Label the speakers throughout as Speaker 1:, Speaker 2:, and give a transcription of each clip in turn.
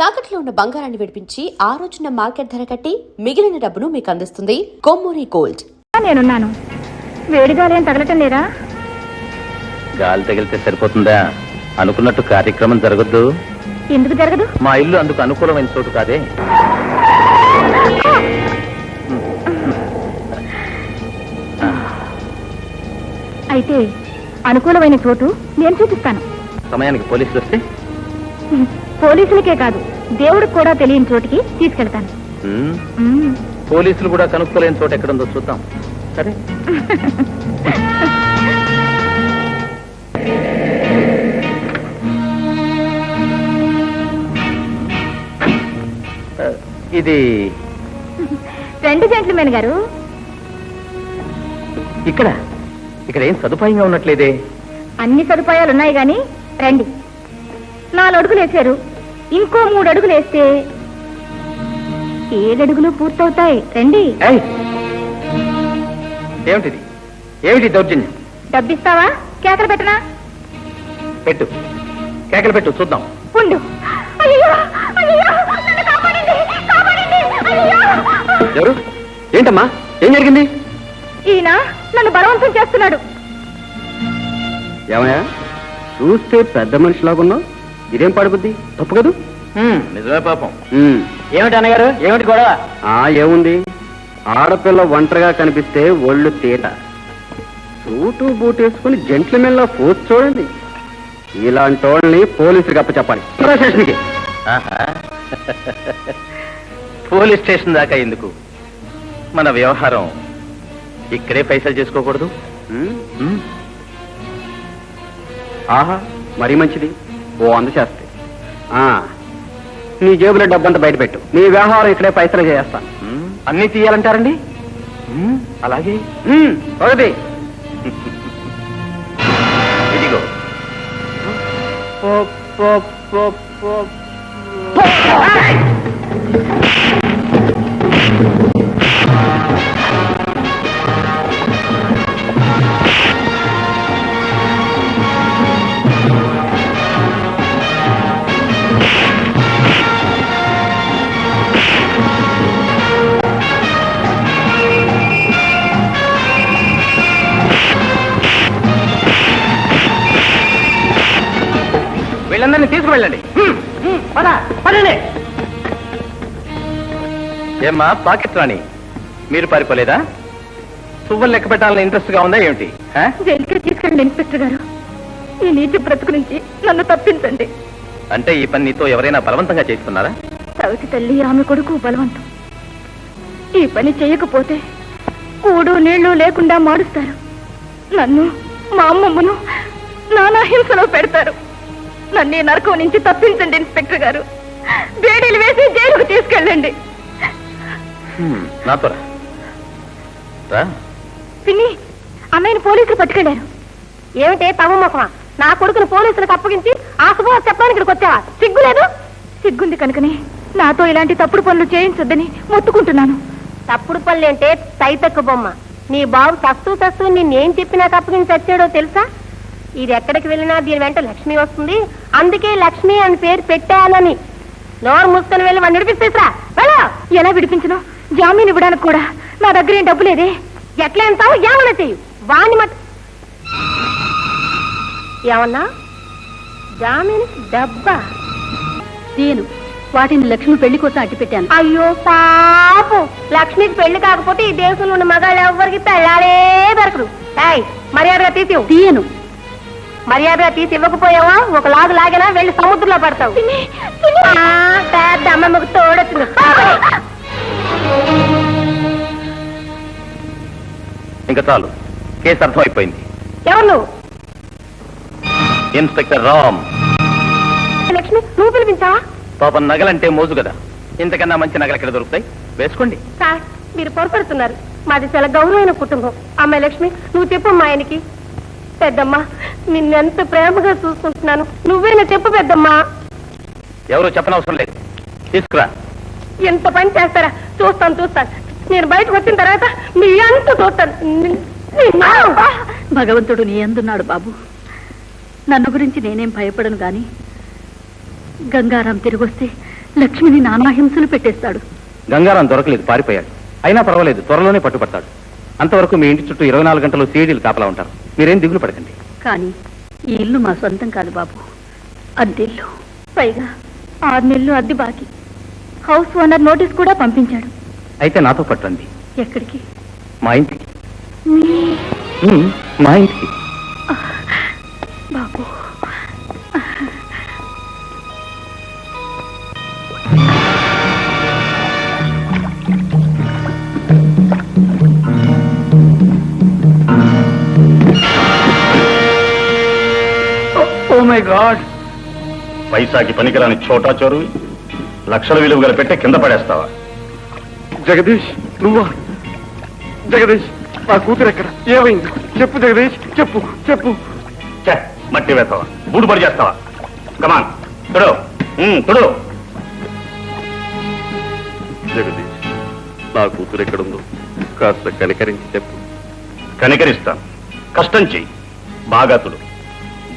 Speaker 1: తాకట్లో ఉన్న బంగారాన్ని విడిపించి ఆ రోజున మార్కెట్ ధర కట్టి మిగిలిన డబ్బును మీకు అందిస్తుంది కొమ్మూరి గోల్డ్.
Speaker 2: నేనున్నాను. వేడిగాలి ఏం తగలటం లేదా?
Speaker 3: గాలి తగిలితే సరిపోతుందా? అనుకున్నట్టు కార్యక్రమం జరగద్దు.
Speaker 2: ఎందుకు జరగదు?
Speaker 3: మా ఇల్లు అందుకు అనుకూలమైన చోటు కాదే.
Speaker 2: అయితే అనుకూలమైన చోటు నేను చూపిస్తాను.
Speaker 3: సమయానికి పోలీసులు వస్తే?
Speaker 2: పోలీసులకే కాదు, దేవుడికి కూడా తెలియని చోటికి తీసుకెళ్తాను.
Speaker 3: పోలీసులు కూడా కనుక్కోలేని చోటు ఎక్కడుందో చూద్దాం. సరే. ఇది
Speaker 2: రండి జెంట్లమెన్ గారు.
Speaker 3: ఇక్కడ ఏం సదుపాయంగా ఉన్నట్లేదే.
Speaker 2: అన్ని సదుపాయాలున్నాయి గాని రండి. 4 అడుగులు వేశారు, ఇంకో 3 అడుగులు వేస్తే 7 అడుగులు పూర్తవుతాయి. రండి.
Speaker 3: ఏమిటి దౌర్జన్యం?
Speaker 2: డబ్బిస్తావా? కేకలు పెట్టనా?
Speaker 3: పెట్టు, కేకలు పెట్టు చూద్దాం.
Speaker 2: ఉండు. అయ్యో, అయ్యో, నన్ను కాపాడండి, కాపాడండి, అయ్యో.
Speaker 3: ఎవరు? ఏంటమ్మా, ఏం జరిగింది?
Speaker 2: ఈయన నన్ను బలవంతం చేస్తున్నాడు.
Speaker 4: ఏమయ్యా, చూస్తే పెద్ద మనిషిలాగున్నావు, ఇదేం పడుకుద్ది? తప్పు కదూ?
Speaker 3: నిజమే పాపం.
Speaker 4: ఏమిటి అన్నగారు, ఏమిటి గొడవ? ఏముంది, ఆడపిల్ల ఒంటరిగా కనిపిస్తే ఒళ్ళు తీట, సూటు బూట్ వేసుకుని జెంట్లమెన్ లా ఫోర్స్ చూడండి. ఇలాంటి వాళ్ళని పోలీసులకు అప్పచెప్పాలి. స్టేషన్కి.
Speaker 3: పోలీస్ స్టేషన్ దాకా ఎందుకు? మన వ్యవహారం ఇక్కడే పైసలు చేసుకోకూడదు?
Speaker 4: ఆహా, మరీ మంచిది. ఓ అందచేస్తే నీ జేబులో డబ్బంతా బయట పెట్టు. నీ వ్యవహారం ఇక్కడే పైసలు చేస్తాను.
Speaker 3: అన్నీ తీయాలంటారండి? అలాగే.
Speaker 4: ఒకటి
Speaker 3: ఇదిగో. వీళ్ళందరినీ తీసుకువెళ్ళండి. ఏమ్మా పాకెట్ రాణి, మీరు పారిపోలేదా? సువ్వలు లెక్క పెట్టాలని ఇంట్రెస్ట్ గా ఉందా ఏమిటి?
Speaker 2: జైలుకి తీసుకెళ్ళండి ఇన్స్పెక్టర్ గారు. ఈ నీతి బ్రతుకు నుంచి నన్ను తప్పించండి.
Speaker 3: అంటే ఈ పని నీతో ఎవరైనా బలవంతంగా చేస్తున్నారా?
Speaker 2: సవితి తల్లి, ఆమె కొడుకు బలవంతం. ఈ పని చేయకపోతే కూడు నీళ్లు లేకుండా మాడుస్తారు. నన్ను, మా అమ్మమ్మను నానా హింసలో పెడతారు. నన్ను ఈ నరకం నుంచి తప్పించండి ఇన్స్పెక్టర్ గారు. వేడీలు వేసి జైలుకు తీసుకెళ్ళండి.
Speaker 3: నాతో రా.
Speaker 2: పిన్ని, అమ్మాయిని పోలీసులు పట్టుకెళ్లారు. ఏమిటే తమ మొఖమా? నా కొడుకును పోలీసులకు అప్పగించి ఆ శుభ చెప్పడానికి ఇక్కడికి వచ్చావా? సిగ్గులేదు? సిగ్గుంది కనుకనే నాతో ఇలాంటి తప్పుడు పనులు చేయించొద్దని మొత్తుకుంటున్నాను. తప్పుడు పనులు అంటే తైతక్కు బొమ్మ. నీ బాబు సస్తూ నిన్నేం చెప్పి నాకు అప్పగించి వచ్చాడో తెలుసా? ఇది ఎక్కడికి వెళ్ళినా దీని వెంట లక్ష్మి వస్తుంది, అందుకే లక్ష్మి అని పేరు పెట్టానని. నోరు మూసుకొని వెళ్ళి వాడిని విడిపిస్తేసరా? ఎలా విడిపించను? జామీన్ ఇవ్వడానికి కూడా నా దగ్గర ఏం డబ్బు లేదే. ఎట్లా ఎంతావు? ఏమన్నా చెయ్యి. వాణ్ణి ఏమన్నా? జామీన్ డబ్బా
Speaker 5: నేను వాటిని లక్ష్మి పెళ్లి కోసం అట్టి పెట్టాను.
Speaker 2: అయ్యో పాపం, లక్ష్మికి పెళ్లి కాకపోతే ఈ దేశంలో ఉన్న మగాళ్ళు ఎవరికి పెళ్ళాలే దొరకరు. మర్యాదగా
Speaker 5: తీయను.
Speaker 2: మర్యాదగా తీసి ఇవ్వకపోయావా ఒక లాగు లాగినా వెళ్ళి సముద్రంలో పడతావు. పెద్ద అమ్మమ్మకు తోడొచ్చింది.
Speaker 3: ఇంకా చాలు, కేసు అర్థమైపోయింది.
Speaker 2: ఎవరు నువ్వు?
Speaker 3: ఇన్స్పెక్టర్ రామ్.
Speaker 2: లక్ష్మి, నువ్వు పిలిపించావా?
Speaker 3: పాపం నగలంటే మోజు కదా, ఇంతకన్నా మంచి నగలు ఎక్కడ దొరుకుతాయి? వేసుకోండి.
Speaker 2: సార్, మీరు పొరపడుతున్నారు. మాది చాలా గౌరవమైన కుటుంబం. అమ్మాయి లక్ష్మి, నువ్వు చెప్పు మా ఆయనకి. పెద్దమ్మా, నిన్నెంత ప్రేమగా చూసుకుంటున్నాను, నువ్వేనా చెప్పు పెద్దమ్మా.
Speaker 3: ఎవరు చెప్పనవసరం లేదు, తీసుకురా.
Speaker 2: ఎంత పని చేస్తారా? చూస్తాను. నేను బయటకు వచ్చిన తర్వాత మీ అంత చూస్తాను.
Speaker 5: భగవంతుడు నీ ఎందున్నాడు బాబు. నన్ను గురించి నేనేం భయపడను గాని గంగారాం తిరిగొస్తే లక్ష్మిని నానా హింసలు పెట్టేస్తాడు.
Speaker 3: గంగారాం దొరకలేదు, పారిపోయాడు. అయినా పర్వాలేదు, త్వరలోనే పట్టుపడతాడు. అంతవరకు మీ ఇంటి చుట్టూ 24 గంటలు సీడీలు కాపలా ఉంటారు. మీరేం దిగులు పడకండి.
Speaker 5: కానీ ఈ ఇల్లు మా సొంతం కాదు బాబు, అద్దెల్లు.
Speaker 2: పైగా 6 నెలలు అద్దె బాకీ. హౌస్ ఓనర్ నోటీస్ కూడా పంపించాడు.
Speaker 3: అయితే నాతో పట్టండి.
Speaker 5: ఎక్కడికి?
Speaker 3: మా ఇంటికి. మా ఇంటికి.
Speaker 2: బాబు,
Speaker 3: ఓ మై గాడ్! పైసాకి పనికిరాని చోటా చోరు, లక్షల విలువ గల పెట్టే కింద పడేస్తావా?
Speaker 4: జగదీష్, నువ్వా? జగదీష్, నా కూతురు ఎక్కడ? ఏమైంది? చెప్పు జగదీష్, చెప్పు చెప్పు.
Speaker 3: ఛే, మట్టి వేస్తావా? బూడు పడి చేస్తావా? కమాన్, తుడు తుడు.
Speaker 4: జగదీష్, నా కూతురు ఎక్కడుందో కాస్త కనికరించి చెప్పు.
Speaker 3: కనికరిస్తాను. కష్టం చెయ్యి. బాగా తుడు.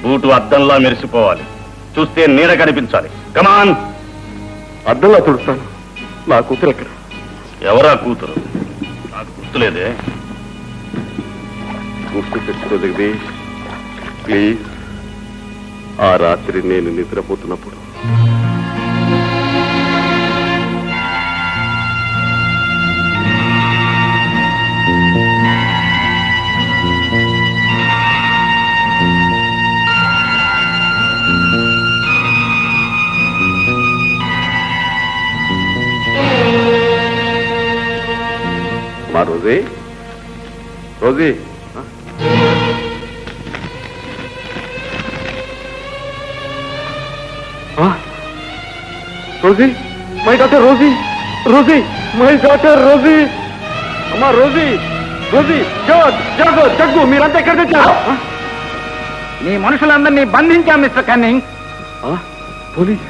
Speaker 3: బూటు అద్దంలా మెరిసిపోవాలి. చూస్తే నీడ కనిపించాలి. కమాన్.
Speaker 4: అద్దంలా తుడుస్తాను. నా కూతురు ఎక్కడ?
Speaker 3: ఎవరా కూతురు? నాకు గుర్తులేదే.
Speaker 4: గుర్తు తెచ్చుకో జగదీష్, ప్లీజ్. ఆ రాత్రి నేను నిద్రపోతున్నప్పుడు మా Rosie, Rosie, Rosie, my daughter Rosie, Rosie, my daughter Rosie. అమ్మా రోజీ, రోజీ, జగ్గు జగ్గు, మీరంతా ఎక్కడ తెచ్చారు?
Speaker 3: నీ మనుషులందరినీ బంధించాం మిస్టర్ కన్నింగ్.
Speaker 4: పోలీస్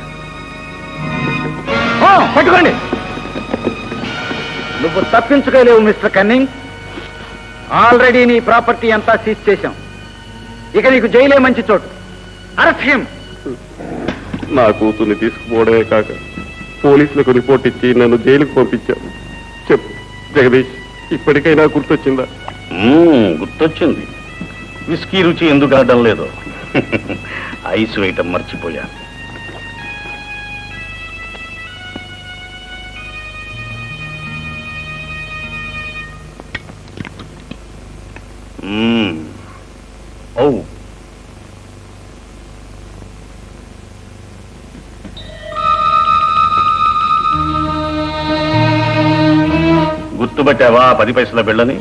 Speaker 3: పట్టుకోండి. నువ్వు తప్పించుకోలేవు మిస్టర్ కన్నింగ్. ఆల్రెడీ నీ ప్రాపర్టీ అంతా సీజ్ చేశాం. ఇక నీకు జైలే మంచి చోటు. Arrest him.
Speaker 4: నా కూతుర్ని తీసుకుపోవడమే కాక పోలీసులకు రిపోర్ట్ ఇచ్చి నన్ను జైలుకు పంపించావు. చెప్పు జగదీష్, ఇప్పటికైనా గుర్తొచ్చిందా?
Speaker 3: గుర్తొచ్చింది. విస్కీ రుచి ఎందుకు ఆడడం లేదు. ఐస్ వేయటం మర్చిపోయా. ఓ, గుర్తుపట్టావా 10 పైసల బిళ్ళని?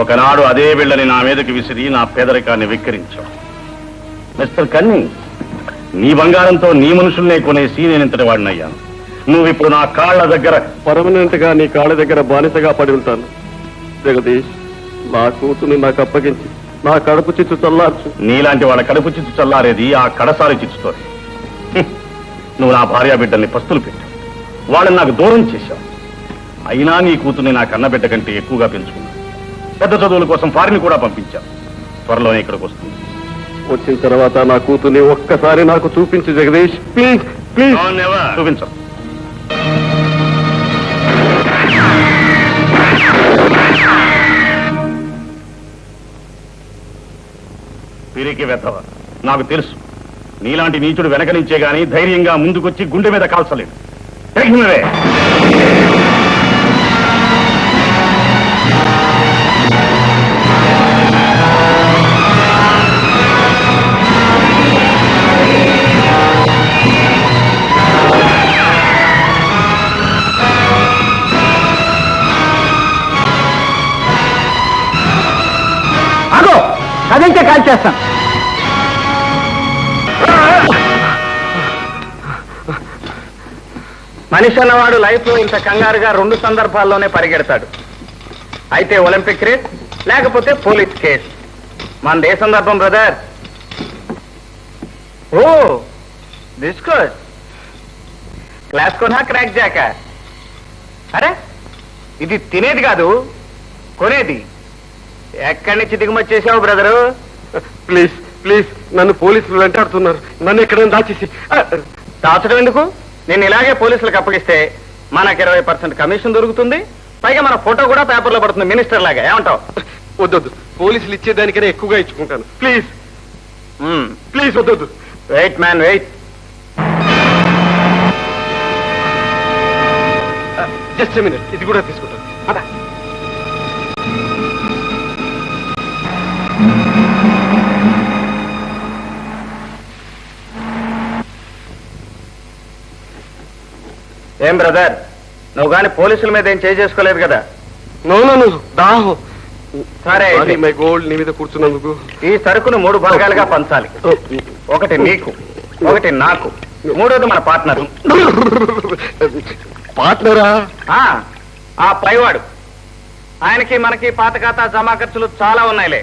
Speaker 3: ఒకనాడు అదే బిళ్ళని నా మీదకి విసిరి నా పేదరికాన్ని విక్కిరించావు. మిస్టర్ కన్నింగ్, నీ బంగారంతో నీ మనుషుల్నే కొనేసి నేను ఇంతటి వాడినయ్యాను. నువ్విప్పుడు నా కాళ్ల దగ్గర
Speaker 4: పర్మనెంట్ గా నీ కాళ్ళ దగ్గర బానిసగా పడి ఉంటాను. జగదీష్, నా కూతుర్ని నాకు అప్పగించి నా కడుపు చిచ్చు చల్లార్చు.
Speaker 3: నీలాంటి వాళ్ళ కడుపు చిచ్చు చల్లారేది ఆ కడసారి చిచ్చుతోనే. నువ్వు నా భార్యా బిడ్డల్ని పస్తులు పెట్టావు. వాళ్ళని నాకు దూరం చేశావు. అయినా నీ కూతుర్ని నా కన్నబిడ్డ కంటే ఎక్కువగా పెంచుకున్నావు. పెద్ద చదువుల కోసం ఫారిన్ కూడా పంపించావు. త్వరలోనే ఇక్కడికి వస్తుంది.
Speaker 4: వచ్చిన తర్వాత నా కూతుర్ని ఒక్కసారి నాకు చూపించు జగదీష్, ప్లీజ్ ప్లీజ్.
Speaker 3: చూపించు. పిరికి వెతవ, నాకు తెలుసు నీలాంటి నీచుడు వెనక నుంచే గాని ధైర్యంగా ముందుకొచ్చి గుండె మీద కాల్చలేదు. తెలిసినవే.
Speaker 6: అగో అదైతే కాల్ చేస్తాను.
Speaker 3: మనిషి అన్నవాడు లైఫ్ లో ఇంత కంగారుగా 2 సందర్భాల్లోనే పరిగెడతాడు. అయితే ఒలింపిక్ రేస్, లేకపోతే పోలీస్ కేస్. మనది ఏ సందర్భం బ్రదర్? ఓ బిస్కట్ క్లాస్ కొనా క్రాక్ జాక? అరే, ఇది తినేది కాదు, కొనేది. ఎక్కడి నుంచి దిగుమతి చేసావు బ్రదరు?
Speaker 4: ప్లీజ్ ప్లీజ్, నన్ను పోలీసులు వెంటాడుతున్నారు. నన్ను ఎక్కడైనా దాచేసి.
Speaker 3: దాచడం ఎందుకు?
Speaker 4: నేను ఇలాగే పోలీసులకు అప్పగిస్తే మనకు 20% కమిషన్ దొరుకుతుంది, పైగా మన ఫోటో కూడా పేపర్లో పడుతుంది మినిస్టర్ లాగా. ఏమంటావు?
Speaker 7: వద్దొద్దు, పోలీసులు ఇచ్చేదానికైనా ఎక్కువగా ఇచ్చుకుంటాను.
Speaker 4: ప్లీజ్
Speaker 7: ప్లీజ్ వద్దొద్దు.
Speaker 4: Wait man wait.
Speaker 7: Just minute, ఇది కూడా తీసుకుంటాను. అదా
Speaker 4: ఏం బ్రదర్, నువ్వు కానీ పోలీసుల మీద ఏం చేసుకోలేదు కదా?
Speaker 7: నో దాహం.
Speaker 4: సరే
Speaker 7: మై గోల్డ్, నీ మీద కూర్చున్నందుకు.
Speaker 4: ఈ సరుకును 3 భాగాలుగా పంచాలి. ఒకటి నీకు, ఒకటి నాకు, మూడోది మన పార్ట్నర్.
Speaker 7: పార్ట్నరా?
Speaker 4: ఆ పైవాడు. ఆయనకి మనకి పాత ఖాతా జమా ఖర్చులు చాలా ఉన్నాయిలే.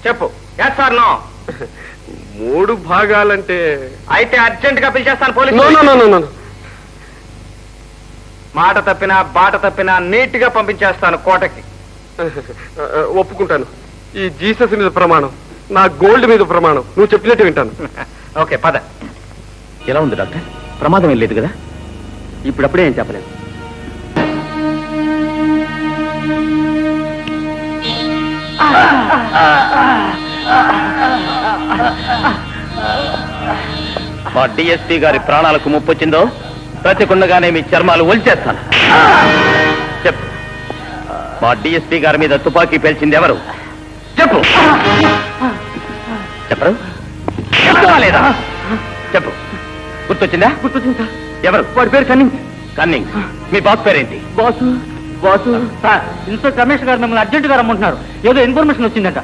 Speaker 4: చెప్పు, ఎస్ ఆర్ నో?
Speaker 7: 3 భాగాలంటే
Speaker 4: అయితే అర్జెంట్ గా పిలిచేస్తాను
Speaker 7: no
Speaker 4: police.
Speaker 7: No no no.
Speaker 4: మాట తప్పినా బాట తప్పినా నీట్ గా పంపించేస్తాను కోటకి.
Speaker 7: ఒప్పుకుంటాను. ఈ జీసస్ మీద ప్రమాణం, నా గోల్డ్ మీద ప్రమాణం. నువ్వు చెప్పినట్టు వింటాను.
Speaker 4: ఓకే పద.
Speaker 3: ఎలా ఉంది డాక్టర్? ప్రమాదం ఏం లేదు కదా?
Speaker 4: ఇప్పుడప్పుడే ఏం చెప్పలేదు.
Speaker 3: మా డిఎస్పీ గారి ప్రాణాలకు ముప్పు వచ్చిందో బ్రతికుండగానే మీ చర్మాలు ఒలిచేస్తాను. చెప్పు, మా డిఎస్పీ గారి మీద తుపాకీ పేల్చింది ఎవరు? చెప్పు. చెప్పరు? చెప్తావా లేదా? చెప్పు. గుర్తొచ్చిందా?
Speaker 4: గుర్తొచ్చింది.
Speaker 3: ఎవరు?
Speaker 4: వాడి పేరు కన్నింగ్.
Speaker 3: కన్నింగ్. మీ బాస్ పేరేంటి?
Speaker 4: బాసు సార్, ఇన్స్పెక్టర్ రమేష్ గారు మిమ్మల్ని అర్జెంట్ గా రమ్మంటున్నారు. ఏదో ఇన్ఫర్మేషన్ వచ్చిందట.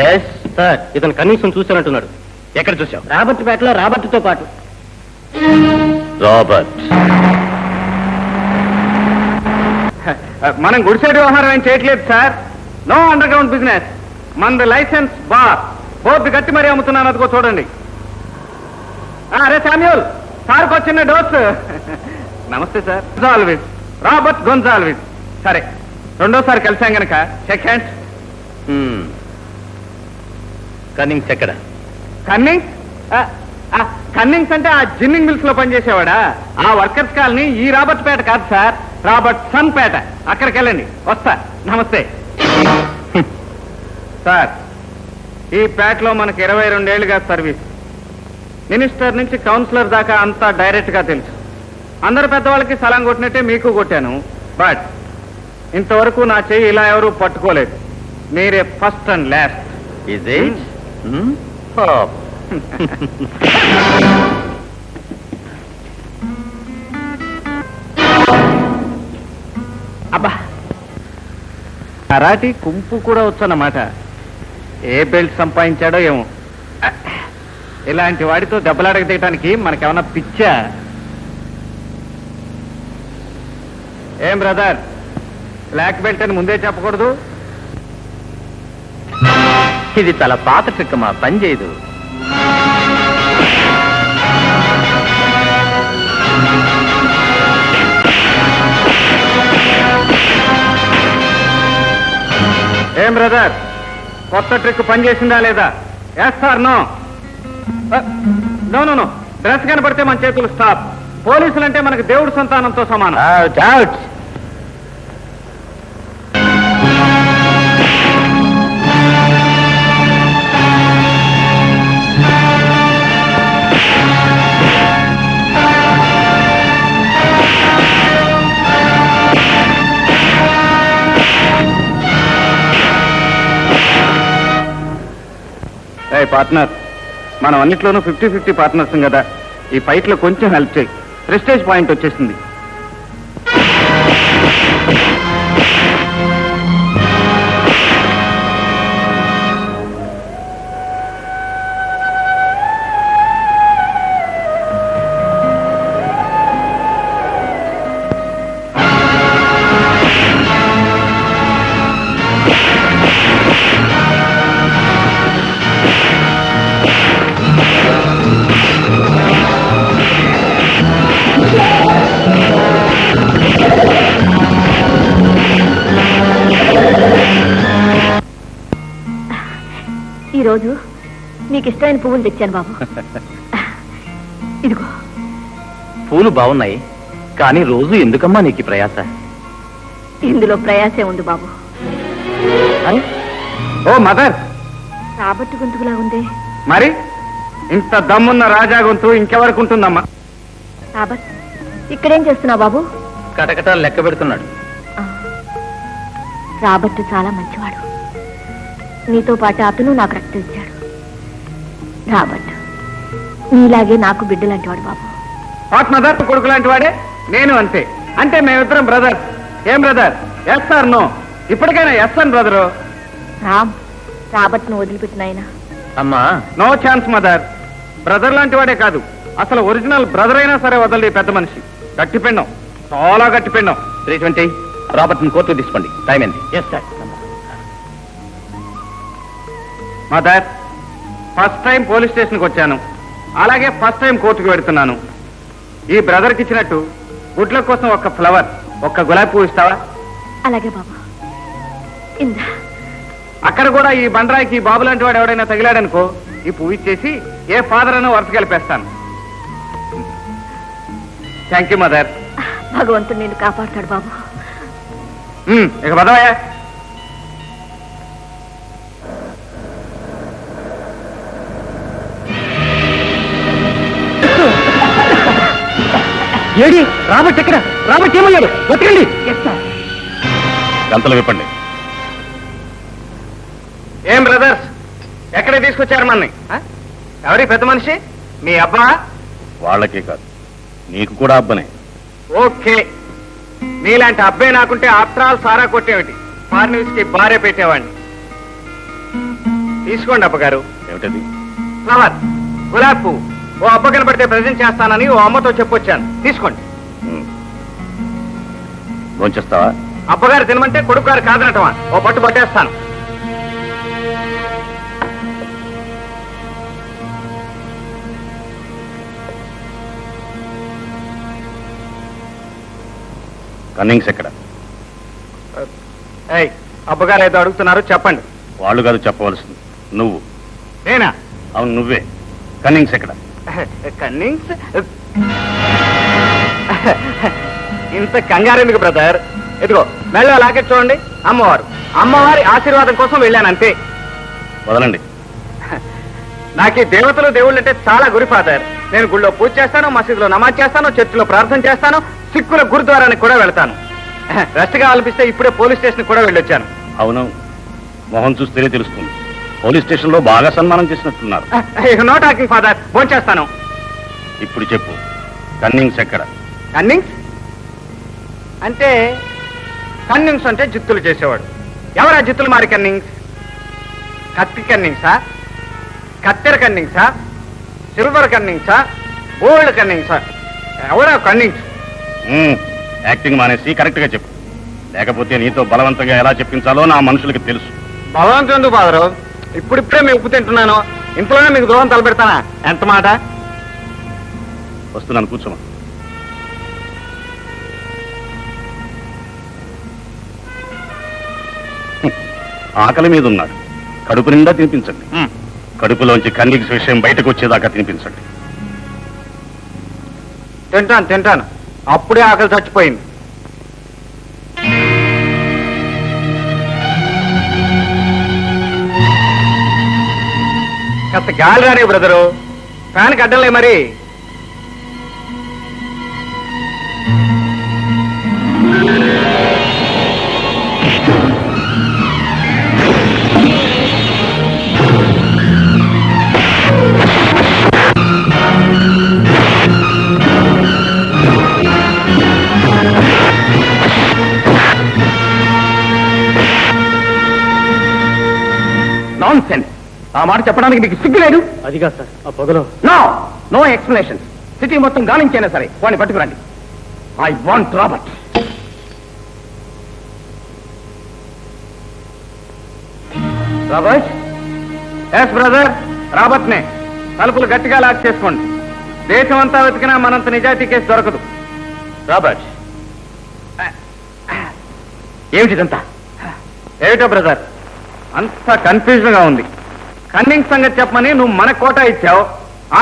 Speaker 3: ఎస్
Speaker 4: సార్, ఇతను కనీసం చూసానంటున్నాడు.
Speaker 3: ఎక్కడ చూసావు?
Speaker 4: రాబర్ట్ పేటలో రాబర్ట్తో పాటు.
Speaker 3: రాబర్ట్.
Speaker 4: మనం గుడిసెడు వ్యవహారం ఏం చేయట్లేదు sir. No underground business. మన లైసెన్స్ బార్. బోర్డు గట్టి మరీ అమ్ముతున్నాను, అదిగో చూడండి. అరే శామ్యూల్, సార్కి వచ్చిన డోస్. నమస్తే సార్. గొంజాల్విస్, రాబర్ట్ గొంజాల్విస్. సరే, రెండోసారి కలిసాం గనక షేక్ హ్యాండ్స్.
Speaker 3: కన్నింగ్స్ ఎక్కడ?
Speaker 4: కన్నింగ్స్? కన్నింగ్స్ అంటే ఆ జిన్నింగ్ మిల్స్ లో పనిచేసేవాడా? ఆ వర్కర్స్ కాలనీ ఈ రాబర్ట్ పేట కాదు సార్, రాబర్ట్ సన్ పేట. అక్కడికి వెళ్ళండి. వస్తా. నమస్తే సార్. ఈ పేటలో మనకి 22 ఏళ్లుగా సర్వీస్. మినిస్టర్ నుంచి కౌన్సిలర్ దాకా అంతా డైరెక్ట్ గా తెలుసు. అందరు పెద్దవాళ్ళకి సలాం కొట్టినట్టే మీకు కొట్టాను. బట్ ఇంతవరకు నా చెయ్యి ఇలా ఎవరూ పట్టుకోలేదు. మీరే first and last.
Speaker 3: Is it?
Speaker 4: అబ్బా, కరాటీ కుంపు కూడా వచ్చన్నమాట. ఏ బెల్ట్ సంపాదించాడో ఏమో. ఇలాంటి వాడితో దెబ్బలాడక తీయటానికి మనకేమన్నా పిచ్చా? ఏం బ్రదర్, బ్లాక్ బెల్ట్ అని ముందే చెప్పకూడదు?
Speaker 3: ఇది చాలా పాత ట్రిక్, మా పని చేయదు.
Speaker 4: ఏం బ్రదర్, కొత్త ట్రిక్ పనిచేసిందా లేదా? Yes or no? No no no. Dress కనపడితే మన చేతులు స్టాప్. పోలీసులంటే మనకు దేవుడి సంతానంతో సమానం. పార్ట్నర్, మనం అన్నిట్లోనూ 50-50 పార్ట్నర్స్ కదా. ఈ ఫైట్ లో కొంచెం హెల్ప్ చేయి. ప్రెస్టేజ్ పాయింట్ వచ్చేసింది.
Speaker 2: ఈరోజు నీకు ఇష్టమైన పువ్వులు తెచ్చాను బాబు. ఇదిగో.
Speaker 4: పూలు బాగున్నాయి, కానీ రోజు ఎందుకమ్మా నీకు ఈ ప్రయాస?
Speaker 2: ఇందులో ప్రయాసే ఉంది బాబు.
Speaker 6: ఓ మదర్,
Speaker 2: రాబట్టు గొంతుకులా ఉంది.
Speaker 6: మరి ఇంత దమ్మున్న రాజా గొంతు ఇంకెవరికి ఉంటుందమ్మా?
Speaker 2: రాబట్, ఇక్కడేం చేస్తున్నావు బాబు?
Speaker 4: కటకటాలు లెక్క పెడుతున్నాడు.
Speaker 2: ఆ, రాబట్టు చాలా మంచివాడు. నీతో పాటు అతను నాకు రక్తం ఇచ్చాడు. రాబట్టు నీలాగే నాకు బిడ్డ లాంటివాడు బాబు.
Speaker 6: వాట్ మదర్, కొడుకు లాంటి వాడే నేను అంతే. అంటే మేమిద్దరం బ్రదర్. ఏం బ్రదర్? Yes sir no? ఇప్పటికైనా ఎస్ అని బ్రదరు.
Speaker 2: రామ్, రాబట్ను వదిలిపెట్టిన ఆయన.
Speaker 4: అమ్మా,
Speaker 6: నో ఛాన్స్ మదర్. బ్రదర్ లాంటి వాడే కాదు, అసలు ఒరిజినల్ బ్రదర్ అయినా సరే వదలది పెద్ద మనిషి. గట్టిపెండం, చాలా గట్టిపెండం.
Speaker 4: 320 రాబర్ట్ని కోర్టుకు తీసుకోండి. టైం ఎంత?
Speaker 6: Yes sir. Mother, first time police స్టేషన్కి వచ్చాను, అలాగే ఫస్ట్ టైం కోర్టుకు వెడుతున్నాను. ఈ బ్రదర్కి ఇచ్చినట్టు గుడ్ల కోసం ఒక్క ఫ్లవర్, ఒక్క గులాబీ పువ్వు ఇస్తావా?
Speaker 2: అలాగే బాబు. ఇందా.
Speaker 6: అక్కడ కూడా ఈ బండరాయికి ఈ బాబు లాంటి వాడు ఎవడైనా తగిలాడనుకో, ఈ పువ్వు ఇచ్చేసి ఏ ఫాదర్ అనో వరుస కలిపేస్తాను. Thank you mother.
Speaker 2: భగవంతుడు నేను కాపాడుతాడు బాబు.
Speaker 6: ఇక పదవయ్యా. ఏడి రాబర్ట్ ఎక్కడ? రాబర్ట్ ఏమయ్యాడు? బతకండి.
Speaker 3: గంతలు విప్పండి.
Speaker 6: ఏం బ్రదర్స్, ఎక్కడ తీసుకొచ్చారు మన్ని? ఎవరి పెద్ద మనిషి? మీ అబ్బా?
Speaker 3: వాళ్ళకే కాదు, నీకు కూడా అబ్బనే.
Speaker 6: ఓకే, నీలాంటి అబ్బాయి నాకుంటే ఆఫ్టర్ ఆల్ సారా కొట్టేమిటి, ఫారిన్ కి భార్య పెట్టేవాడిని. తీసుకోండి అబ్బగారు.
Speaker 3: ఏమిటది?
Speaker 6: ఫ్లవర్, గులాబీ పువ్వు. ఓ అబ్బ కనబడితే ప్రజెంట్ చేస్తానని ఓ అమ్మతో చెప్పొచ్చాను. తీసుకోండి.
Speaker 3: భోంచేస్తావా?
Speaker 6: అబ్బగారు తినమంటే కొడుకు గారు కాదనటమా? ఓ పట్టు పట్టేస్తాను.
Speaker 3: కన్నింగ్స్ ఎక్కడ?
Speaker 6: ఏయ్, అబ్బగారు ఏదో అడుగుతున్నారు, చెప్పండి.
Speaker 3: వాళ్ళు కాదు చెప్పవలసింది, నువ్వు.
Speaker 6: నేనా?
Speaker 3: అవును, నువ్వే. కన్నింగ్స్ ఎక్కడ?
Speaker 6: కన్నింగ్స్? ఇంత కంగారు ఎందుకు బ్రదర్? ఇదిగో మెళ్ళో లాకెట్ చూడండి. అమ్మవారు, అమ్మవారి ఆశీర్వాదం కోసం వెళ్ళాను అంతే.
Speaker 3: వదలండి.
Speaker 6: నాకు ఈ దేవతలు దేవుళ్ళు అంటే చాలా గురి ఫాదర్. నేను గుళ్ళో పూజ చేస్తాను, మసీదులో నమాజ్ చేస్తాను, చర్చిలో ప్రార్థన చేస్తాను, సిక్కుల గురుద్వారానికి కూడా వెళ్తాను. రెస్ట్ కావాలనిపిస్తే ఇప్పుడే పోలీస్ స్టేషన్ కూడా వెళ్ళొచ్చాను.
Speaker 3: అవును, మొహం చూస్తేనే తెలుస్తుంది. పోలీస్ స్టేషన్ లో బాగా సన్మానం చేసినట్టున్నారు.
Speaker 6: నో టాకింగ్ ఫాదర్, ఫోన్ చేస్తాను.
Speaker 3: ఇప్పుడు చెప్పు, కన్నింగ్స్ ఎక్కడ?
Speaker 6: కన్నింగ్స్ అంటే? కన్నింగ్స్ అంటే జిత్తులు చేసేవాడు. ఎవరా జిత్తులు మారి కన్నింగ్స్? కత్తి కన్నింగ్సా? కత్తెర కన్నింగ్సా? సిల్వర్ కన్నింగ్సా? గోల్డ్ కన్నింగ్సా? ఎవరా కన్నింగ్స్?
Speaker 3: యాక్టింగ్ మానేసి కరెక్ట్ గా చెప్పు, లేకపోతే నీతో బలవంతంగా ఎలా చెప్పించాలో నా మనుషులకి తెలుసు.
Speaker 6: బలవంతం ఎందుకు ఫాదరు? ఇప్పుడిప్పుడే మేము ఉప్పు తింటున్నాను, ఇంట్లోనే మీకు ద్రోహం తలపెడతానా? ఎంత మాట?
Speaker 3: వస్తున్నాను, కూర్చోమా. ఆకలి మీద ఉన్నాడు, కడుపు నిండా తినిపించండి. కడుపులోంచి కన్నింగ్స్ విషయం బయటకు వచ్చేదాకా తినిపించండి.
Speaker 6: తింటాను తింటాను, అప్పుడే ఆకలి చచ్చిపోయింది. కాస్త గాలి రాని బ్రదరు, ఫ్యాన్కి అడ్డంలే మరి.
Speaker 4: నాన్సెన్స్. ఆ మాట చెప్పడానికి నీకు సిగ్గు లేదు? అదిగా సార్, ఆ పొగలో. No no explanations. సిటీ మొత్తం గాలించైనా సరే వాడిని పట్టుకురండి. I want Robert.
Speaker 6: Robert? Yes brother, రాబర్ట్నే. తలుపులు గట్టిగా లాక్ చేసుకోండి. దేశం అంతా వెతికినా మనంత నిజాయితీ కేసు దొరకదు.
Speaker 4: రాబర్ట్, ఏమిటిదంతా?
Speaker 6: ఏమిటో బ్రదర్, అంత కన్ఫ్యూజన్ గా ఉంది. కన్నింగ్ సంగతి చెప్పమని నువ్వు మన కోటా ఇచ్చావు,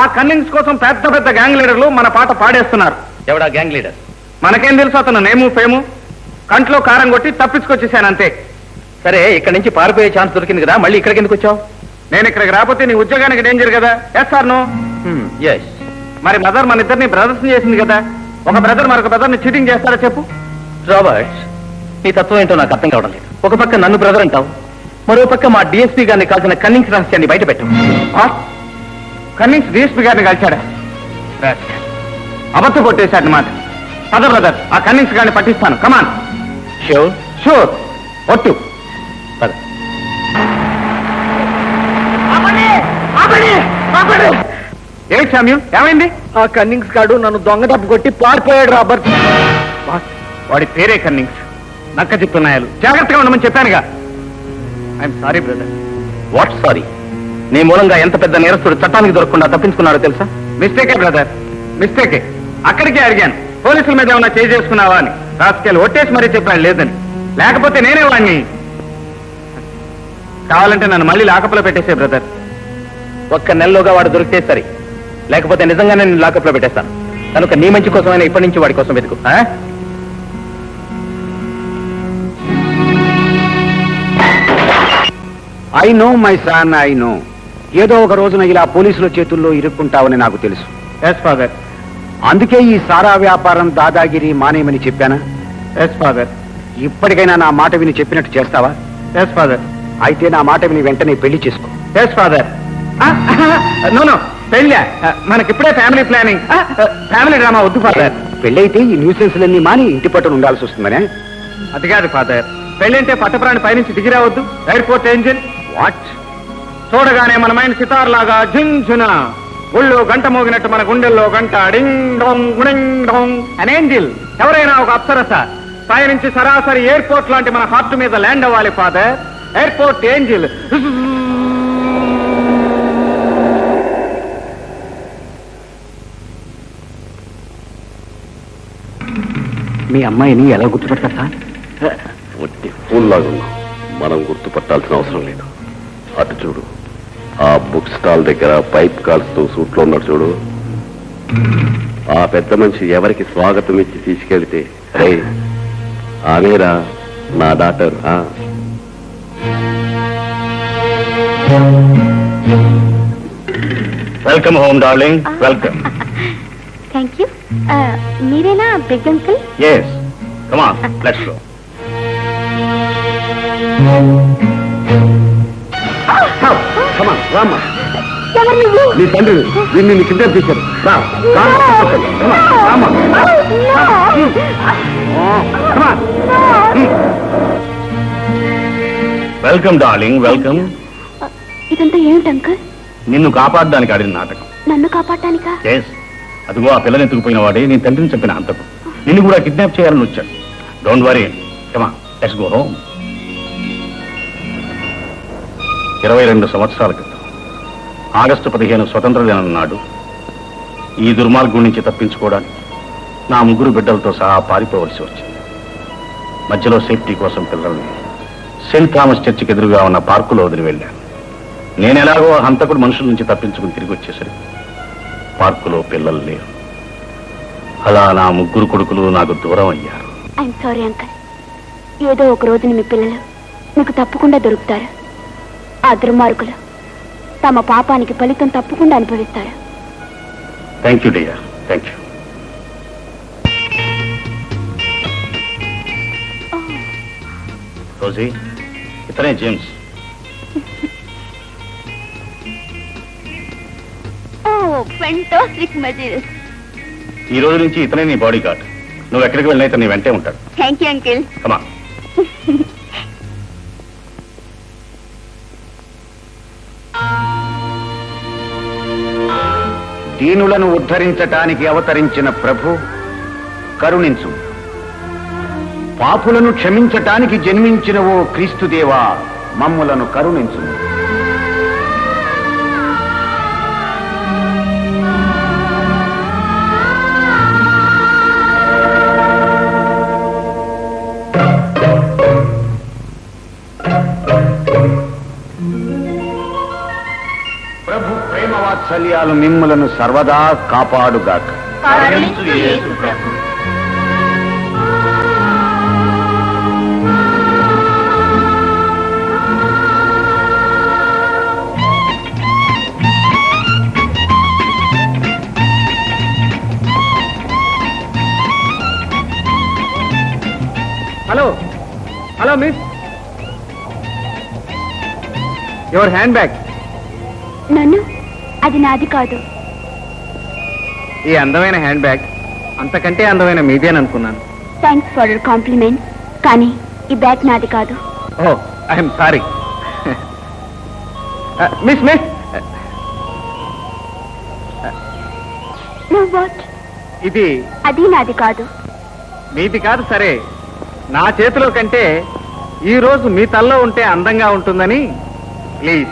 Speaker 6: ఆ కన్నింగ్స్ కోసం పెద్ద పెద్ద గ్యాంగ్ లీడర్లు మన పాట పాడేస్తున్నారు.
Speaker 3: ఎవడా గ్యాంగ్ లీడర్?
Speaker 6: మనకేం తెలుసు అతను నేము ఫేము. కంట్లో కారం కొట్టి తప్పించుకొచ్చేసాను అంతే.
Speaker 3: సరే, ఇక్కడ నుంచి పారిపోయే ఛాన్స్ దొరికింది కదా, మళ్ళీ ఇక్కడికి ఎందుకు వచ్చావు?
Speaker 6: నేను ఇక్కడికి రాకపోతే నీ ఉద్యోగానికి డేంజర్ కదా. Yes sir no?
Speaker 3: ఎస్.
Speaker 6: మరి మదర్ మన ఇద్దరిని బ్రదర్స్ చేసింది కదా. ఒక బ్రదర్ మరొక బ్రదర్ ని చీటింగ్ చేస్తారా చెప్పు?
Speaker 3: రాబర్ట్స్, నీ తత్వం ఏంటో నాకు అర్థం కావడం లేదు. ఒక పక్క నన్ను బ్రదర్ అంటావు, మరో పక్క మా డిఎస్పీ గారిని కాల్చిన కన్నింగ్స్ రహస్యాన్ని బయట పెట్టు.
Speaker 6: కన్నింగ్స్ డిఎస్పీ గారిని కలిశాడా? అబద్ధం కొట్టేశాడు అన్నమాట. పద బ్రదర్, ఆ కన్నింగ్స్ గారిని పట్టిస్తాను. కమాన్.
Speaker 3: షూర్?
Speaker 6: షూర్. ఒట్టు.
Speaker 3: పద.
Speaker 6: ఏమిటి శామ్యం, ఏమైంది?
Speaker 7: ఆ కన్నింగ్స్ గాడు నన్ను దొంగ దెబ్బ కొట్టి పారిపోయాడు రాబర్ట్.
Speaker 6: వాడి పేరే కన్నింగ్స్. నక్క చిప్పున్నాయాలు. జాగ్రత్తగా ఉండమని చెప్పానుగా. I'm sorry brother.
Speaker 3: What sorry? నీ మూలంగా ఎంత పెద్ద నేరస్తుడు చట్టానికి దొరకకుండా తప్పించుకున్నాడో తెలుసా?
Speaker 6: మిస్టేకే బ్రదర్, మిస్టేకే. అక్కడికే అడిగాను, పోలీసుల మీద ఏమన్నా చేయి చేసుకున్నావా అని. రాసుకెళ్ళి ఒట్టేసి మరీ చెప్పాను లేదని. లేకపోతే నేనే వాడిని. కావాలంటే నన్ను మళ్ళీ లాకప్లో పెట్టేసే బ్రదర్.
Speaker 3: ఒక్క నెలలోగా వాడు దొరికితే సరి, లేకపోతే నిజంగానే నేను లాకప్లో పెట్టేస్తాను. కనుక నీ మంచి కోసమైనా ఇప్పటి నుంచి వాడి కోసం వెతుకు.
Speaker 8: I know my son, I know. ఏదో ఒక రోజున ఇలా పోలీసుల చేతుల్లో ఇరుక్కుంటావని నాకు తెలుసు.
Speaker 6: Yes father.
Speaker 8: అందుకే ఈ సారా వ్యాపారం దాదాగిరి మానేయమని చెప్పానా?
Speaker 6: Yes father.
Speaker 8: ఇప్పటికైనా నా మాట విని చెప్పినట్టు చేస్తావా?
Speaker 6: Yes father.
Speaker 8: అయితే నా మాట విని వెంటనే పెళ్లి చేసుకో.
Speaker 6: Yes father. నో నో, పెళ్ళా? మనకిప్పుడే ఫ్యామిలీ ప్లానింగ్. ఫ్యామిలీ డ్రామా వద్దు ఫాదర్.
Speaker 8: పెళ్ళైతే ఈ న్యూసెన్స్లన్నీ మాని ఇంటి పట్టున ఉండాల్సి వస్తుందనే?
Speaker 6: అది కాదు ఫాదర్. పెళ్ళంటే పట్టపురాణి పైనుంచి దిగిరావద్దు. Airport angel.
Speaker 8: వాట్?
Speaker 6: చూడగానే మన మైండ్ సితార్ లాగా జింజున, ఒళ్ళు గంట మోగినట్టు మన గుండెల్లో గంట డింగ్ డోంగ్ గుడింగ్ డోంగ్. అన్ ఏంజిల్. ఎవరైనా ఒక అప్సరస పై నుంచి సరాసరి ఎయిర్పోర్ట్ లాంటి మన హార్ట్ మీద ల్యాండ్ అవ్వాలి ఫాదర్. Airport angel.
Speaker 8: మీ అమ్మాయిని ఎలా గుర్తుపెడతారు సార్?
Speaker 9: ఒట్టి ఫూల్లాగా ఉన్నాం. మనం గుర్తుపట్టాల్సిన అవసరం లేదు. అటు చూడు, ఆ బుక్ స్టాల్ దగ్గర పైప్ కాల్స్తూ సూట్లో ఉన్నాడు చూడు. ఆ పెద్ద మనిషి ఎవరికి స్వాగతం ఇచ్చి తీసుకెళ్తే, రే ఆమెరా నా doctor.
Speaker 3: Welcome home darling, welcome.
Speaker 2: Thank you. మీరేనా big uncle?
Speaker 3: Yes, come on, let's go.
Speaker 8: రామ్మా,
Speaker 2: ఎవరు నువ్వు?
Speaker 8: నీ తండ్రి వీడిని కిడ్నాప్ చేశారు.
Speaker 3: Welcome darling, welcome.
Speaker 2: ఇదంతా ఏమిటి అంకుల్?
Speaker 3: నిన్ను కాపాడడానికి ఆడిన నాటకం.
Speaker 2: నన్ను కాపాడటానికా?
Speaker 3: ఎస్, అదిగో ఆ పిల్లని ఎత్తుకుపోయిన వాడే నీ తండ్రిని చెప్పిన అంతకు. నిన్ను కూడా కిడ్నాప్ చేయాలని వచ్చాడు. Don't worry, come on, let's go home. 22 సంవత్సరాల క్రితం ఆగస్టు 15 స్వతంత్ర దినం నాడు ఈ దుర్మార్గం నుంచి తప్పించుకోవడానికి నా 3 బిడ్డలతో సహా పారిపోవలసి వచ్చింది. మధ్యలో సేఫ్టీ కోసం పిల్లల్ని సెయింట్ థామస్ చర్చికి ఎదురుగా ఉన్న పార్కులో వదిలి వెళ్ళాను. నేను ఎలాగో హంతకుడు మనుషుల నుంచి తప్పించుకుని తిరిగి వచ్చేసరికి పార్కులో పిల్లలు లేరు. అలా నా 3 కొడుకులు నాకు దూరం అయ్యారు.
Speaker 2: I'm sorry uncle. ఏదో ఒక రోజున మీ పిల్లలు మీకు తప్పకుండా దొరుకుతారు. ఆ దుర్మార్గులు తమ పాపానికి ఫలితం తప్పకుండా అనుభవిస్తారు.
Speaker 3: Thank you dear, thank you. Rosie, ఇతనే జేమ్స్.
Speaker 2: Fantastic material.
Speaker 3: ఈ రోజు నుంచి ఇతనే నీ బాడీ గార్డ్. నువ్వు ఎక్కడికి వెళ్ళినా ఇతను నీ వెంటే ఉంటాడు.
Speaker 2: Thank you uncle.
Speaker 3: కమా.
Speaker 8: దీనులను ఉద్ధరించటానికి అవతరించిన ప్రభు కరుణించు. పాపులను క్షమించటానికి జన్మించిన ఓ క్రీస్తుదేవా మమ్ములను కరుణించు. ప్రభు ప్రేమ కైవల్యాలు మిమ్ములను సర్వదా కాపాడుగాక.
Speaker 6: Hello hello miss, your handbag.
Speaker 2: నన్ను అది నాది కాదు.
Speaker 6: ఈ అందమైన హ్యాండ్ బ్యాగ్ అంతకంటే అందమైన మీదే అని అనుకున్నాను.
Speaker 2: థ్యాంక్స్ ఫర్ యువర్ కాంప్లిమెంట్, కానీ ఈ బ్యాగ్ నాది కాదు.
Speaker 6: Oh I'm sorry. Miss miss,
Speaker 2: no what?
Speaker 6: ఇది
Speaker 2: అది నాది కాదు.
Speaker 6: మీది కాదు సరే, నా చేతిలో కంటే ఈ రోజు మీ తల్లో ఉంటే అందంగా ఉంటుందని please.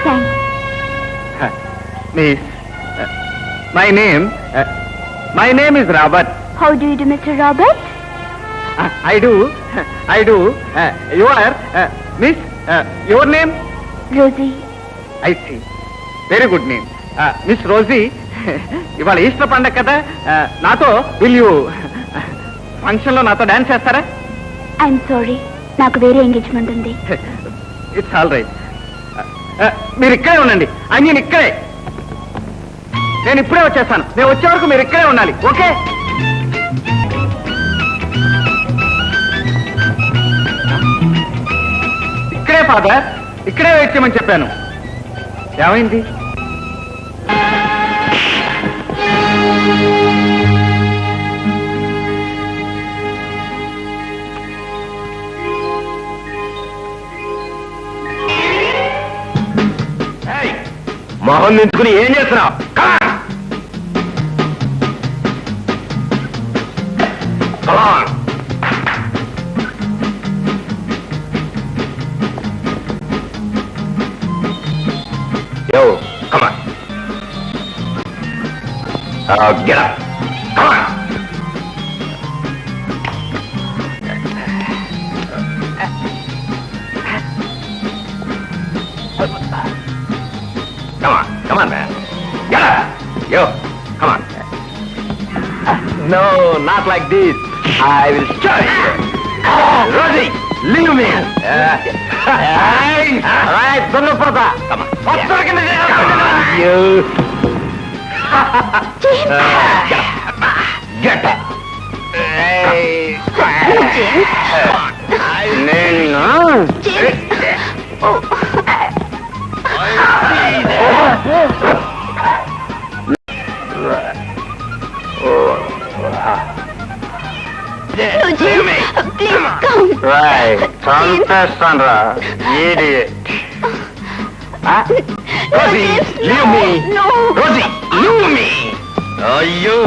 Speaker 2: Thanks.
Speaker 6: Miss, my name is Robert.
Speaker 2: How do you do mister Robert?
Speaker 6: I do. Your miss, your name?
Speaker 2: Rosie.
Speaker 6: I see, very good name. Miss Rosie, ఇవాళ ఈస్టర్ పండగ కదా, నాతో విల్ యూ ఫంక్షన్ లో నాతో dance చేస్తారా?
Speaker 2: I'm sorry, నాకు వేరే engagement ఉంది.
Speaker 6: It's all right. మీరు ఇక్కడే ఉండండి. ఐ మీన్ ఇక్కడే. నేను ఇప్పుడే వచ్చేస్తాను. నేను వచ్చే వరకు మీరు ఇక్కడే ఉండాలి, ఓకే? ఇక్కడే ఫాదర్, ఇక్కడే వెయిట్ చేయమని చెప్పాను. ఏమైంది?
Speaker 3: మొహం నించుకుని ఏం చేస్తున్నావు? Get up. Come on. Come on, man. Get up. Yo, come on. No, not like this. I will show you. Rosie, leave me. All right, don't look for that. Come on. What's talking to you? You. Get up. Hey. Right, Sandra, idiot. Rosie, leave me.
Speaker 2: No.
Speaker 3: Rosie, leave me. Oh, you.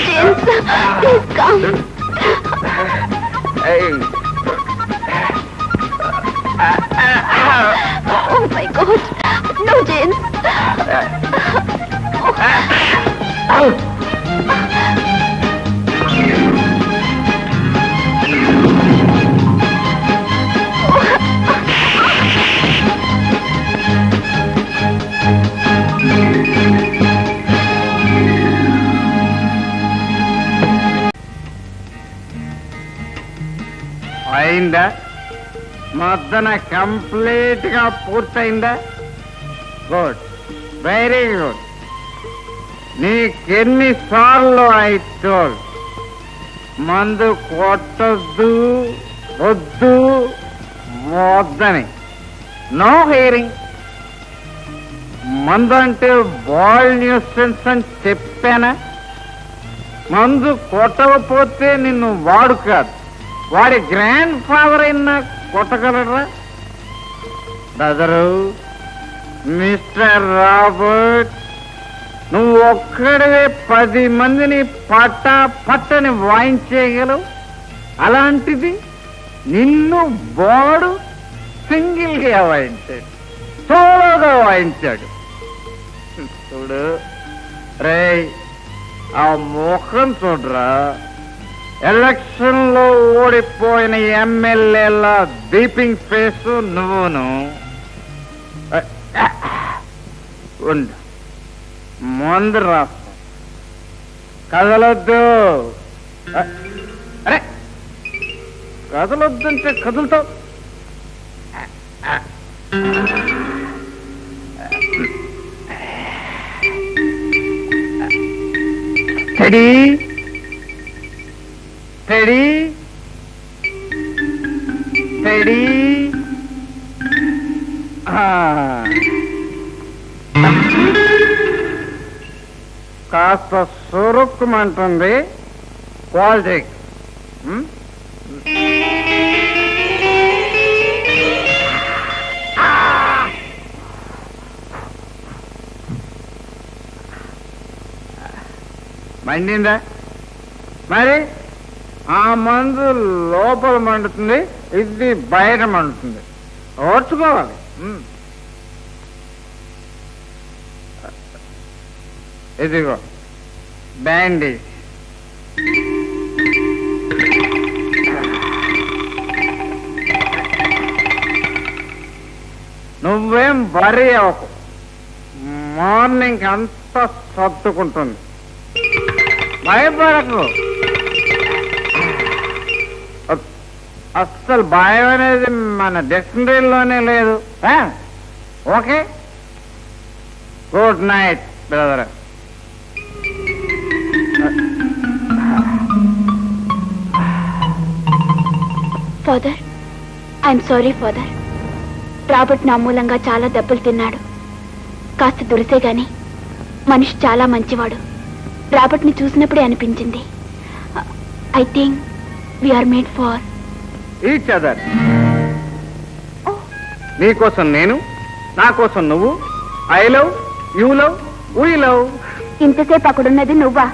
Speaker 2: James, please come. Oh my God! No, James.
Speaker 6: అయిందా? మొత్తన complete గా పూర్తయిందా? Good, very good. నీకెన్నిసార్లు I told మందు కొట్టద్దు, వద్దు, వద్దని? No hearing. మందు అంటే బాల్ న్యూసెన్స్ అని చెప్పానా? మందు కొట్టకపోతే నిన్ను వాడు కాదు, వాడి గ్రాండ్ ఫాదర్ అయినా కొట్టగలరా? బ్రదరు, మిస్టర్ రాబర్ట్, నువ్వు ఒక్కడివే 10 మందిని పట్టని వాయించేయగలవు. అలాంటిది నిన్ను వాడు సింగిల్ గా వాయించాడు, సోలోగా వాయించాడు. చూడు రే, ఆ ముఖం చూడరా, ఎలక్షన్ లో ఓడిపోయిన ఎమ్మెల్యేల దీపింగ్ ఫేస్ నువ్వును. ఉండు, మందు రాస్తా, కదలొద్దు. అరే కదలొద్దంటే కదులుతావు. Steady steady steady. కాస్త సురుక్కుమంటుంది పాలిటిక్స్. మండిందా? మరి ఆ మందు లోపల మండుతుంది, ఇది బయట మండుతుంది. ఓర్చుకోవాలి. ఇదిగో బ్యాండేజ్. నువ్వేం వరి అవ్వకు, మార్నింగ్ అంతా సర్దుకుంటుంది. భయపడకు. అస్సలు భయం అనేది మన డిక్షనరీలోనే లేదు. Okay, good night brother.
Speaker 2: Father, I'm sorry father. Robert నా మూలంగా చాలా దెబ్బలు తిన్నాడు. కాస్త దురిసే గాని మనిషి చాలా మంచివాడు. రాబర్ట్ ని చూసినప్పుడే అనిపించింది, I think we are made for
Speaker 6: each other. నీకోసం నేను, నా కోసం నువ్వు. I love, you love, we love.
Speaker 2: ఇంతసేపు అక్కడున్నది నువ్వా?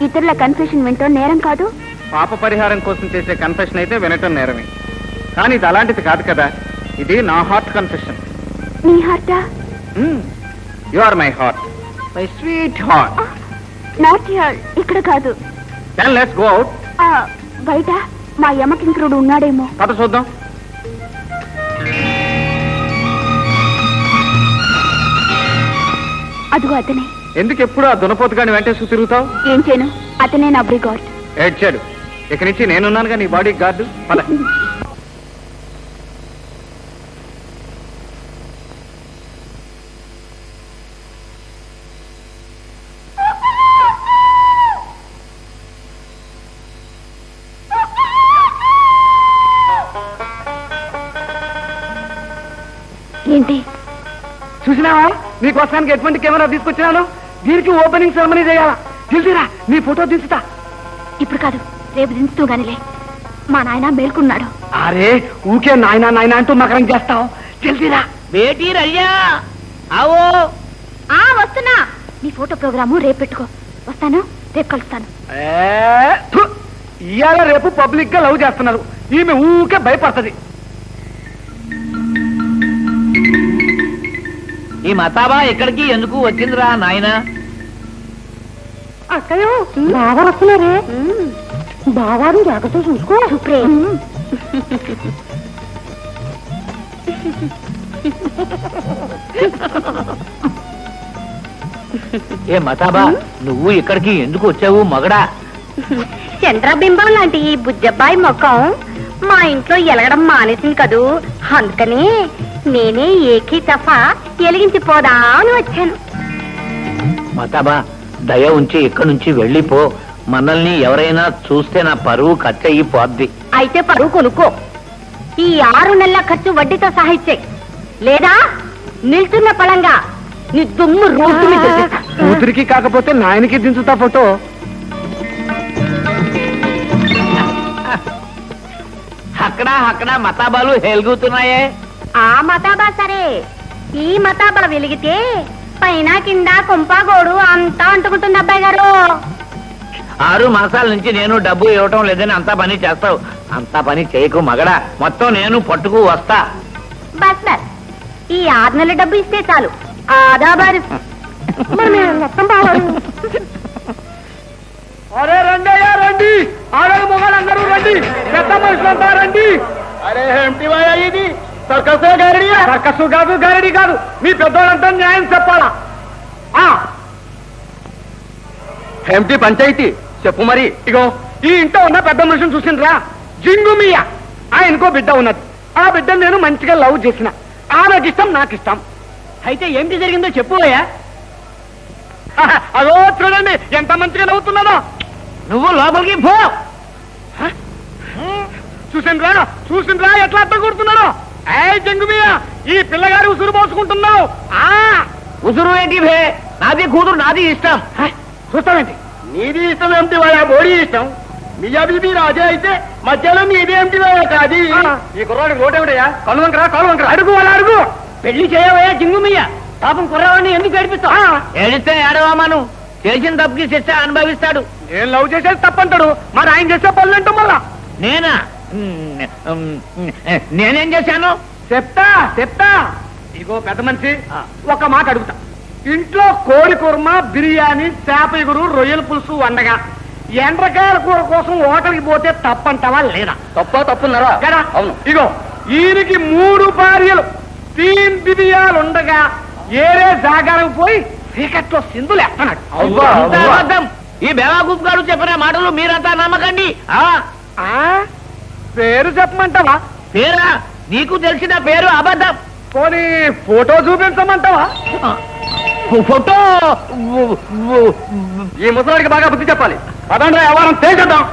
Speaker 2: ఇతరుల కన్ఫెషన్ వింటో నేరం కాదు.
Speaker 6: పాప పరిహారం కోసం చేసే కన్ఫెషన్ అయితే వినటం నేరమే, కానీ ఇది అలాంటిది కాదు కదా. ఇది నా హార్ట్ కన్ఫెషన్.
Speaker 2: నీ హార్టా?
Speaker 6: You are my heart, my sweetheart.
Speaker 2: Not here, ఇక్కడ కాదు.
Speaker 6: Then let's go out.
Speaker 2: బయట మా యమకింకరుడు ఉన్నాడేమో.
Speaker 6: పద చూద్దాం.
Speaker 2: అదిగో అతనే.
Speaker 6: ఎందుకు ఎప్పుడు ఆ దునపోతుగాని వెంటేస్తూ తిరుగుతావు?
Speaker 2: ఏం చేయను, అతనే నా బ్రిగార్డ్.
Speaker 6: ఏడ్చాడు. ఇక నుంచి నేనున్నానుగా నీ బాడీ గార్డు. పద.
Speaker 2: ఏంటి
Speaker 6: చూసినావా, నీకోసానికి ఎటువంటి కెమెరా తీసుకొచ్చినాను. దీనికి ఓపెనింగ్ సెరమనీ చేయాలా? తెలిసిరా, నీ ఫోటో దించుతా.
Speaker 2: ఇప్పుడు కాదు, రేపు దించుతూ గానిలే. మా నాయన మేల్కున్నాడు.
Speaker 6: అరే ఊకే నాయనా నాయనా అంటూ మకరం చేస్తావు. తెలిసిరా.
Speaker 10: బేటీ రయ్యా ఆవో.
Speaker 2: వస్తున్నా. నీ ఫోటో ప్రోగ్రాము రేపు పెట్టుకో. వస్తాను, రేపు కలుస్తాను.
Speaker 6: ఇవాళ రేపు పబ్లిక్ గా లవ్ చేస్తున్నారు. ఈమె ఊకే భయపడుతుంది.
Speaker 10: ఈ మతాబా ఎక్కడికి ఎందుకు వచ్చిందిరా నాయన?
Speaker 2: అక్కయ్య బాగా వస్తున్నారే. బావాని జాగ్రత్త చూసుకో.
Speaker 10: ఏ మతాబా, నువ్వు ఇక్కడికి ఎందుకు వచ్చావు మగడా?
Speaker 2: చంద్రబింబం లాంటి ఈ బుజ్జబ్బాయి ముఖం మా ఇంట్లో ఎలగడం మానేసింది కదూ, అందుకని నేనే ఏకీ తఫా ఎలిగించిపోదా అని వచ్చాను.
Speaker 10: మతాబా, దయ ఉంచి ఇక్కడి నుంచి వెళ్ళిపో. మనల్ని ఎవరైనా చూస్తే నా పరువు ఖర్చయ్యి పోద్ది.
Speaker 2: అయితే పరువు కొనుక్కో. ఈ 6 నెలల ఖర్చు వడ్డీతో సహాయిచ్చే, లేదా నిల్చున్న పళంగా నీ దుమ్ము రోడ్డు మీద తెస్తా.
Speaker 6: కూతురికి కాకపోతే నాయనకి దించుతా ఫోటో.
Speaker 10: అక్కడ మతాబాలు హెలుగుతున్నాయే.
Speaker 2: ఆ మతాబా సరే, ఈ మతాబా వెలిగితే పైన కింద కొంపగోడు అంతా అంటుకుంటుంది అబ్బాయి గారు.
Speaker 10: 6 మాసాల నుంచి నేను డబ్బు ఇవ్వటం లేదని అంతా పని చేస్తావు. అంతా పని చేయకు మగడా, మొత్తం నేను పట్టుకు వస్తా.
Speaker 2: బస్ బస్ ఈ 6 నెలల డబ్బు ఇస్తే చాలు ఆదా బారిస్ మొత్తం బావారు.
Speaker 6: అరే రండి అయ్యా రండి, ఆడలు మొగాళ్ళందరూ రండి, పెద్ద మనుషులంతా రండి. అరే ఏమిటి వాయా ఇది? సర్కస్ గారడి? సర్కస్ కాదు, గారడి కాదు, మీ పెద్దోళ్ళంతా న్యాయం చెప్పాలా? ఏమిటి పంచాయతీ చెప్పు మరి. ఇగో ఈ ఇంట్లో ఉన్న పెద్ద మనిషిని చూసిండ్రా, జింగుమియా. ఆయనకో బిడ్డ ఉన్నది. ఆ బిడ్డను నేను మంచిగా లవ్ చేసిన. ఆమెకి ఇష్టం, నాకు ఇష్టం. అయితే ఏమిటి జరిగిందో చెప్పుయా. అదో చూడండి ఎంత మంచిగా నవ్వుతున్నానో. నువ్వు లోపలికి పో. చూసిండ్రా ఎట్లా అర్థం కొడుతున్నాడో. జంగుమియా, ఈ పిల్లగారు ఉసురు పోసుకుంటున్నావు. ఉసురు ఏంటి భే? నాది కూతురు, నాది ఇష్టం. చూస్తామేంటి? నీది ఇష్టం ఏమిటి వాయా? బోడీ ఇష్టం. మియా బీబీ రాజే అయితే మధ్యలో నీదేమిటి కాది? ఈ కుర్రాడికి రోడ్డేమిటయ్యా? కలువంకరా కలువంకరా. అడుగు వాళ్ళ అడుగు. పెళ్లి చేయవయ్యా జింగుమియా. పాపం కుర్రావాడిని ఎందుకు ఏడిపిస్తావు? ఏడిస్తే ఏడవామాను. చేసిన తప్పుకి శిక్ష అనుభవిస్తాడు. నేను లవ్ చేసేది తప్పంటాడు, మరి ఆయన చేసే పనులు అంటాం మళ్ళా. నేనా? నేనేం చేశాను? చెప్తా. ఇగో పెద్ద మనిషి, ఒక మాట అడుగుతా. ఇంట్లో కోడి కుర్మ, బిర్యానీ, చేప ఇగురు, రొయ్యల పులుసు వండగా ఎండ్రకాయల కూర కోసం హోటల్కి పోతే తప్పంటావా లేదా? తప్పున్నారా కదా? అవును. ఇగో ఈయనకి 3 భార్యలు, 3 బిర్యాలు ఉండగా ఏరే జాగాలకు పోయి చీకట్లో సింధులు ఎత్తనాడు. ఈ బేవాగూప్ గారు చెప్పిన మాటలు మీరంతా నమ్మకండి. పేరు చెప్పమంటావా? పేరా? నీకు తెలిసిన పేరు అబద్ధం. పోనీ ఫోటో చూపించమంటావా? ఫోటో ఈ ముసలాడికి బాగా బుద్ధి చెప్పాలి. పదండ్రా, వ్యవహారం తేల్చేద్దాం.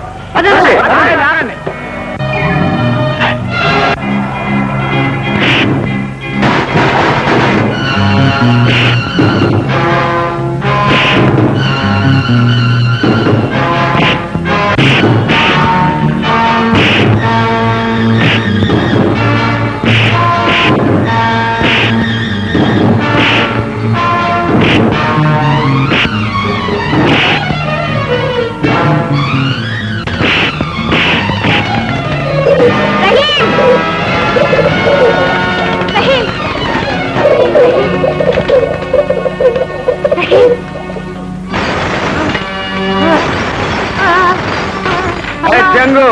Speaker 6: జంగు,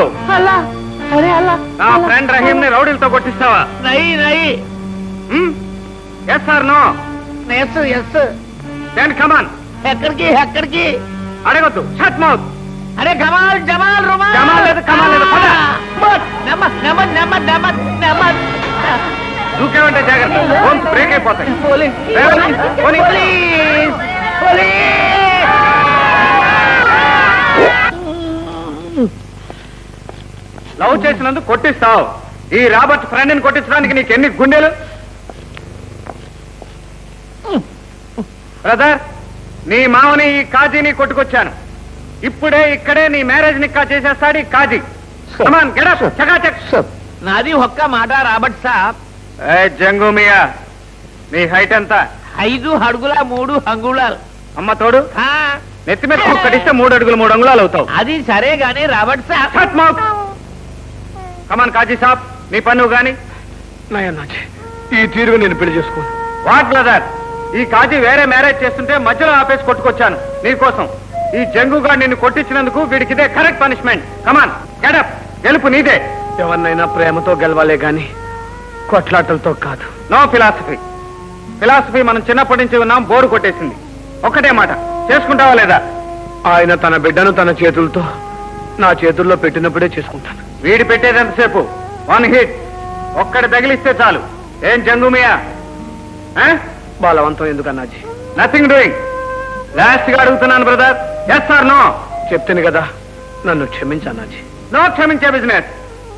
Speaker 6: నా ఫ్రెండ్ రహీం ని రౌడీలతో కొట్టిస్తావా? Yes sir no? Yes. Then come on. ఎక్కడికి అడగొద్దు. Shut mouth. అరే కమాల్ జమాల్ రుమాల్. కమాల్ లేదు. దూకేమంటే జాగ్రత్త, బ్రేక్ అయిపోతాయి. లవ్ చేసినందుకు కొట్టిస్తావు. ఈ రాబర్ట్ ఫ్రెండ్ ని కొట్టించడానికి నీకు ఎన్ని గుండెలు? బ్రదర్, నీ మామని ఈ కాజీని కొట్టుకొచ్చాను. ఇప్పుడే ఇక్కడే నీ మ్యారేజ్ నిక్కా చేసేస్తాడు ఈ కాజీ. నాది ఒక్క మాట రాబర్ట్ సాబ్. జంగుమియా, నీ హైట్ ఎంత? 5 అడుగుల 3 అంగుళాలు. అమ్మ తోడు, నెత్తి మీద ఒక్కటిస్తే 3 అడుగులు 3 అంగుళాలు అవుతావు. అది సరే గానీ రాబర్ట్ సాబ్. కమాన్ కాజీ సాబ్, నీ పన్ను గాని. ఈ తీరుగా నేను పెళ్లి చేసుకోను. వాట్ బ్రదర్, ఈ కాజీ వేరే మ్యారేజ్ చేస్తుంటే మధ్యలో ఆపేసి కొట్టుకొచ్చాను నీకోసం. ఈ జంగుగా నిన్ను కొట్టించినందుకు వీడికి ఇదే కరెక్ట్ పనిష్మెంట్. కమాన్ గెటప్, గెలుపు నీదే. ఎవరినైనా ప్రేమతో గెలవాలే గాని కొట్లాటలతో కాదు. నో ఫిలాసఫీ మనం చిన్నప్పటి నుంచి ఉన్నాం, బోరు కొట్టేసింది. ఒక్కటే మాట, చేసుకుంటావా లేదా? ఆయన తన బిడ్డను తన చేతులతో నా చేతుల్లో పెట్టినప్పుడే చేసుకుంటాను. వీడి పెట్టేది ఎంతసేపు? 1 హిట్, ఒక్కడి తగిలిస్తే చాలు. ఏం జంగుమియా? బలవంతం ఎందుకు అన్నాజీ? Nothing doing. లాస్ట్ గా అడుగుతున్నాను బ్రదర్, ఎస్ ఆర్ నో? చెప్తాను కదా, నన్ను క్షమించన్నాజీ. నో క్షమించే బిజినెస్.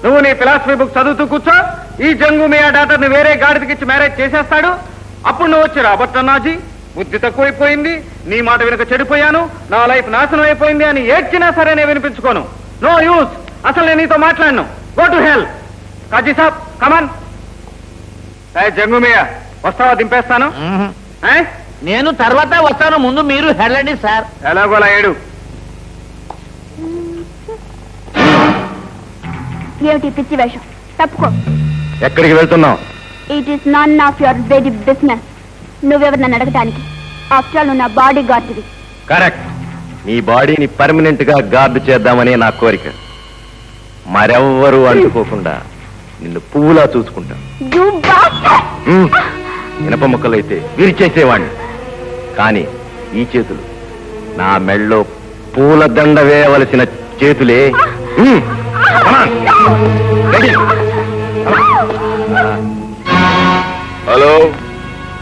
Speaker 6: నువ్వు నీ ఫిలాసఫీ బుక్ చదువుతూ కూర్చో. ఈ జంగుమియా డాక్టర్ ని వేరే గాడిదకిచ్చి మ్యారేజ్ చేసేస్తాడు. అప్పుడు నువ్వు వచ్చి రాబర్ట్ అన్నాజీ, బుద్ధి తక్కువైపోయింది, నీ మాట వెనుక చెడిపోయాను, నా లైఫ్ నాశనం అయిపోయింది అని ఏడ్చినా సరే నేను వినిపించుకోను. No use. అసలు నేను నీతో మాట్లాడను. Go to hell. కాజీ సాబ్ కమాన్. జంగుమియా, వస్తావా? దింపేస్తాను. నేను తర్వాత వస్తాను, ముందు మీరు హెల్లండి సార్. ఎలాగోలా ఏడు.
Speaker 2: ఏమిటి పిచ్చి వేషం? తప్పుకో.
Speaker 3: ఎక్కడికి వెళ్తున్నావు?
Speaker 2: It is non of your very business. నువ్వెవరు నన్ను అడగటానికి? ఆఫ్టర్ ఆల్ నువ్వు నా బాడీ గార్డ్వి.
Speaker 6: కరెక్ట్. నీ బాడీని పర్మనెంట్ గా గార్డు చేద్దామనే నా కోరిక. మరెవ్వరూ అంటుకోకుండా నిన్ను పువ్వులా చూసుకుంటా.
Speaker 2: You bastard!
Speaker 6: ఇనప ముక్కలైతే విరిచేసేవాణ్ణి. కానీ ఈ చేతులు నా మెళ్ళో పూల దండ వేయవలసిన చేతులే. Come on. Ready?
Speaker 7: Hello,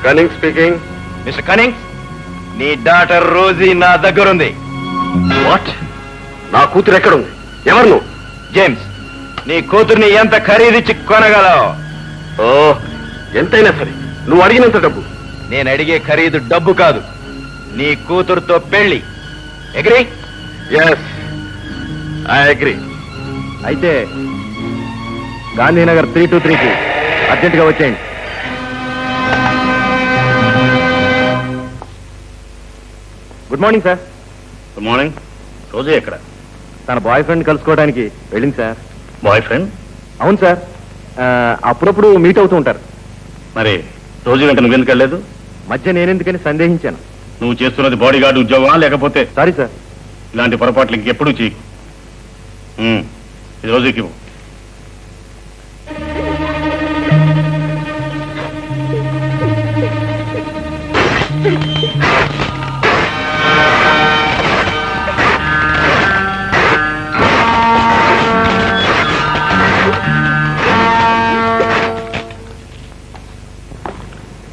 Speaker 7: Cunning speaking.
Speaker 6: Mister Cunnings, నీ డాటర్ రోజీ నా దగ్గరుంది.
Speaker 7: వాట్? నా కూతురు ఎక్కడుంది? ఎవరు నువ్వు?
Speaker 6: జేమ్స్, నీ కూతుర్ని ఎంత ఖరీదిచ్చి కొనగలవు?
Speaker 7: ఓ, ఎంతైనా సరే నువ్వు అడిగినంత డబ్బు.
Speaker 6: నేను అడిగే ఖరీదు డబ్బు కాదు, నీ కూతురుతో పెళ్లి. ఎగ్రీ?
Speaker 7: Yes, I agree.
Speaker 6: అయితే గాంధీనగర్ 323కి అర్జెంటుగా వచ్చేయండి. Good morning sir.
Speaker 3: Good morning. రోజు ఎక్కడ?
Speaker 6: తన బాయ్ ఫ్రెండ్ కలుసుకోవడానికి వెళ్ళింది సార్.
Speaker 3: Boyfriend?
Speaker 6: అవును సార్, అప్పుడప్పుడు మీట్ అవుతూ ఉంటారు.
Speaker 3: మరి రోజు వెంట నువ్వెందుకు వెళ్ళలేదు?
Speaker 6: మధ్య నేనెందుకని సందేహించాను.
Speaker 3: నువ్వు చేస్తున్నది బాడీ గార్డు ఉద్యోగమా లేకపోతే?
Speaker 6: Sorry sir.
Speaker 3: ఇలాంటి పొరపాట్లు ఇంకెప్పుడు చేయకు. ఇది రోజుకి ఇవ్వు.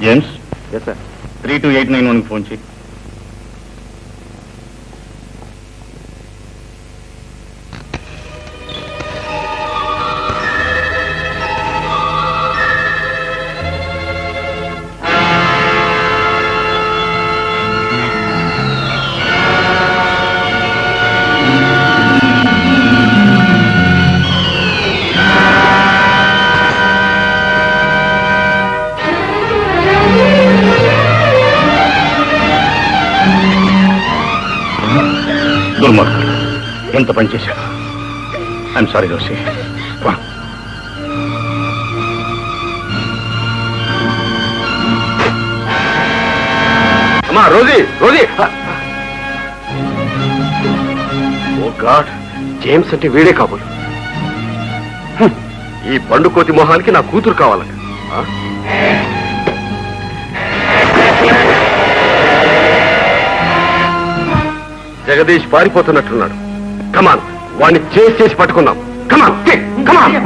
Speaker 3: James,
Speaker 6: yes sir.
Speaker 3: 32891 ఫోన్ చేయి. దుర్మార్గులు, ఎంత పని చేశారు. I'm sorry Rosie.
Speaker 7: అమ్మా Rosie, Rosie. Oh God, James అంటే వీడే కాబోలు. ఈ పండు కోతి మొహానికి నా కూతురు కావాలట. జగదీష్ పారిపోతున్నట్టున్నాడు. కమాన్, వాడిని చేసి పట్టుకుందాం. కమాన్, కమాన్.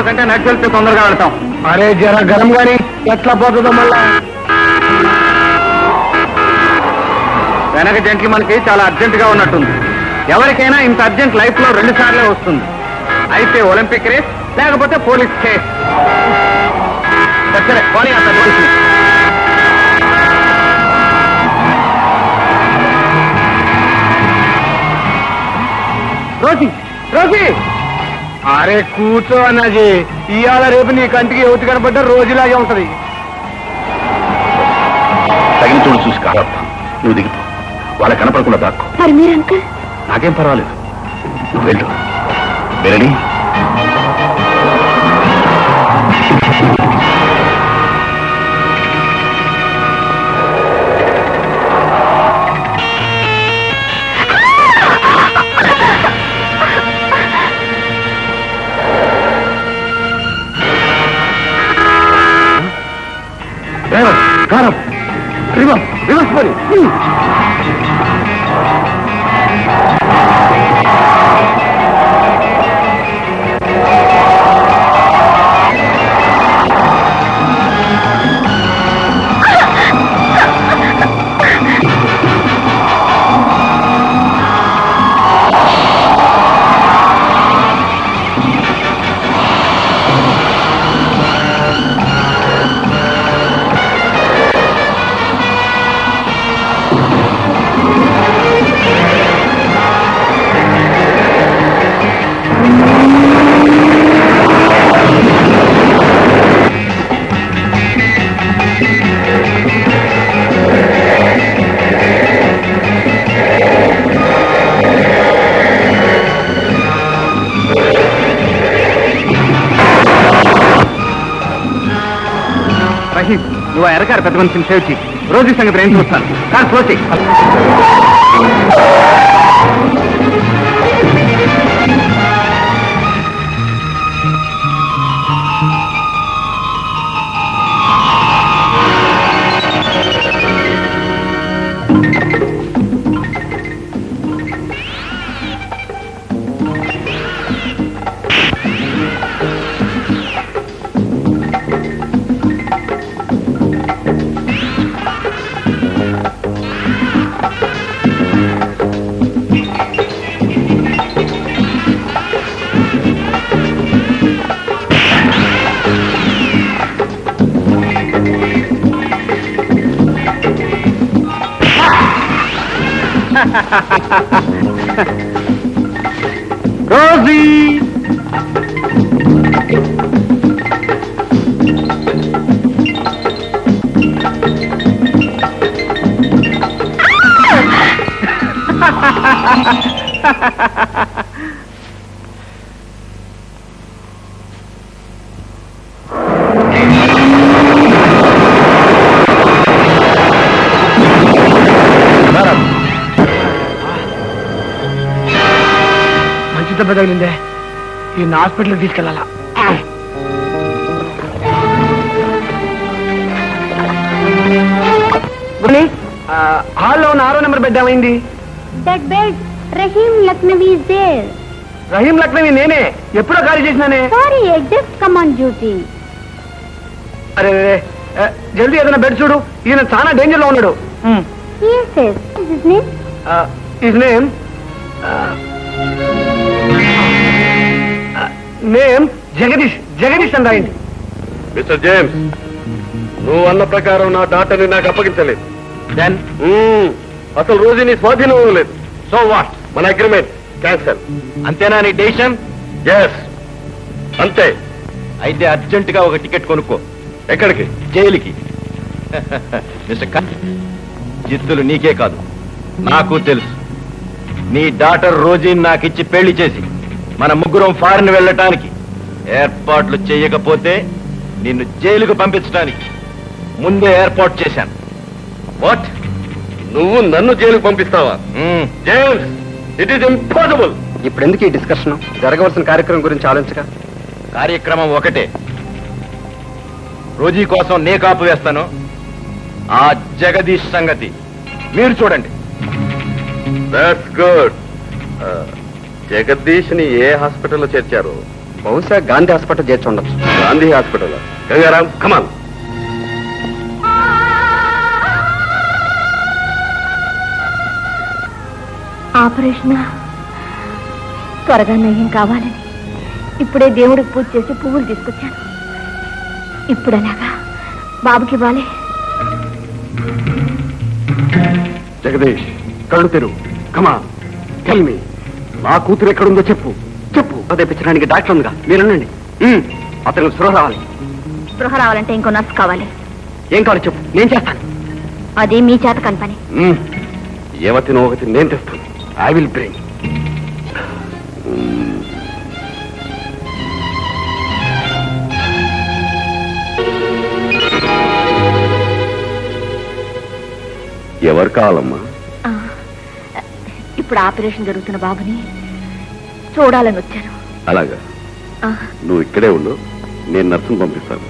Speaker 6: కంటే నడిచి వెళ్తే తొందరగా వెళ్తాం.
Speaker 8: అరే జర గరం గాని ఎట్లా పోతుందో మళ్ళా.
Speaker 6: వెనక జంట్లు మనకి చాలా అర్జెంట్ గా ఉన్నట్టుంది. ఎవరికైనా ఇంత అర్జెంట్ లైఫ్ లో 2 సార్లే వస్తుంది. అయితే ఒలింపిక్ రేస్, లేకపోతే పోలీస్ కేస్. సరే పోనీ అంత పోలీసు.
Speaker 8: Rosie, Rosie. అరే కూర్చో అన్నది. ఇవాళ రేపు నీ కంటికి యువతి కనబడ్డ రోజులాగే ఉంటది.
Speaker 3: తగిన చూడు చూసి కారప్ప. నువ్వు దిగిపో, వాళ్ళ కనపడకుండా దాక్కో.
Speaker 2: మరి మీరు అంకుల్?
Speaker 3: నాకేం పర్వాలేదు, నువ్వు వెళ్ళు. వెరడి.
Speaker 8: కారం రివర్స్ పని.
Speaker 6: నువ్వు ఆ ఎరకారు పెద్ద మనిషిని సేవ్ చేయి. రోజు సంగతి ఏం చూస్తాను. కానీ క్లోజ్ చేయి. రోజీ
Speaker 8: మంచి దెబ్బ తగిలిందే. ఈ హాస్పిటల్కి తీసుకెళ్ళాలా? హాల్లో ఉన్న 6వ నెంబర్ బెడ్ ఏమైంది?
Speaker 2: That bed Rahim Lucknowi is there.
Speaker 8: Rahim Lucknowi నేనే. ఎప్పుడో ఖాళీ చేసినానే.
Speaker 2: Sorry, I just come on duty.
Speaker 8: అరే జల్దీ ఏదైనా బెడ్ చూడు. ఈయన చాలా డేంజర్ లో ఉన్నాడు.
Speaker 2: Yes, yes. What is his name?
Speaker 8: His name Jagadish. Jagadish అని రాయండి.
Speaker 9: మిస్టర్ జేమ్స్, నువ్వు అన్న ప్రకారం నా డాక్టర్ని నాకు అప్పగించలేదు.
Speaker 8: దెన్
Speaker 9: అసలు రోజు నీ స్వాధీనం లేదు.
Speaker 8: So what?
Speaker 9: మన అగ్రిమెంట్ క్యాన్సల్.
Speaker 8: అంతేనా నీ డెసిషన్?
Speaker 9: ఎస్, అంతే.
Speaker 8: అయితే అర్జెంట్ గా ఒక టికెట్ కొనుక్కో.
Speaker 9: ఎక్కడికి?
Speaker 8: జైలుకి. మిస్టర్ జిత్తులు నీకే కాదు, నాకు తెలుసు. నీ డాటర్ రోజీని నాకిచ్చి పెళ్లి చేసి మన ముగ్గురం ఫారిన్ వెళ్ళటానికి ఏర్పాట్లు చేయకపోతే నిన్ను జైలుకు పంపించడానికి ముందే ఏర్పాటు చేశాను. వాట్?
Speaker 9: నువ్వు నన్ను జైలుకు పంపిస్తావా? James, it is impossible.
Speaker 4: ఇప్పుడు ఎందుకు ఈ డిస్కషన్? జరగవలసిన కార్యక్రమం గురించి ఆలోచించగా.
Speaker 8: కార్యక్రమం ఒకటే. రోజీ కోసం నే కాపు వేస్తాను. ఆ జగదీష్ సంగతి మీరు చూడండి.
Speaker 9: That's good. జగదీష్ ని ఏ హాస్పిటల్లో చేర్చారు?
Speaker 4: బహుశా గాంధీ హాస్పిటల్ చేర్చి ఉండొచ్చు.
Speaker 9: గాంధీ హాస్పిటల్. గంగారాం, కమాన్.
Speaker 2: ఆపరేషన్ త్వరగా నయం కావాలని ఇప్పుడే దేవుడికి పూజ చేసి పువ్వులు తీసుకొచ్చాను. ఇప్పుడు అలాగా బాబుకి ఇవ్వాలి.
Speaker 4: జగదీష్, కళ్ళు తెరువు. కమాన్, టెల్ మీ. నా కూతురు ఎక్కడుందో చెప్పు. చెప్పు. తెప్పించడానికి డాక్టర్ ఉందిగా, మీరునండి. అతనికి స్పృహ రావాలి.
Speaker 2: స్పృహ రావాలంటే ఇంకో నర్సు కావాలి.
Speaker 4: ఏం కావాలి చెప్పు, నేను చేస్తాను.
Speaker 2: అది మీ చేత కాని పని.
Speaker 9: ఏమతినో ఒకటి నేను తెస్తాను.
Speaker 4: I will bring.
Speaker 9: ఎవరు కావాలమ్మా?
Speaker 2: ఇప్పుడు ఆపరేషన్ జరుగుతున్న బాబుని చూడాలని వచ్చాను.
Speaker 9: అలాగా, నువ్వు ఇక్కడే ఉండు, నేను నర్సును పంపిస్తాను.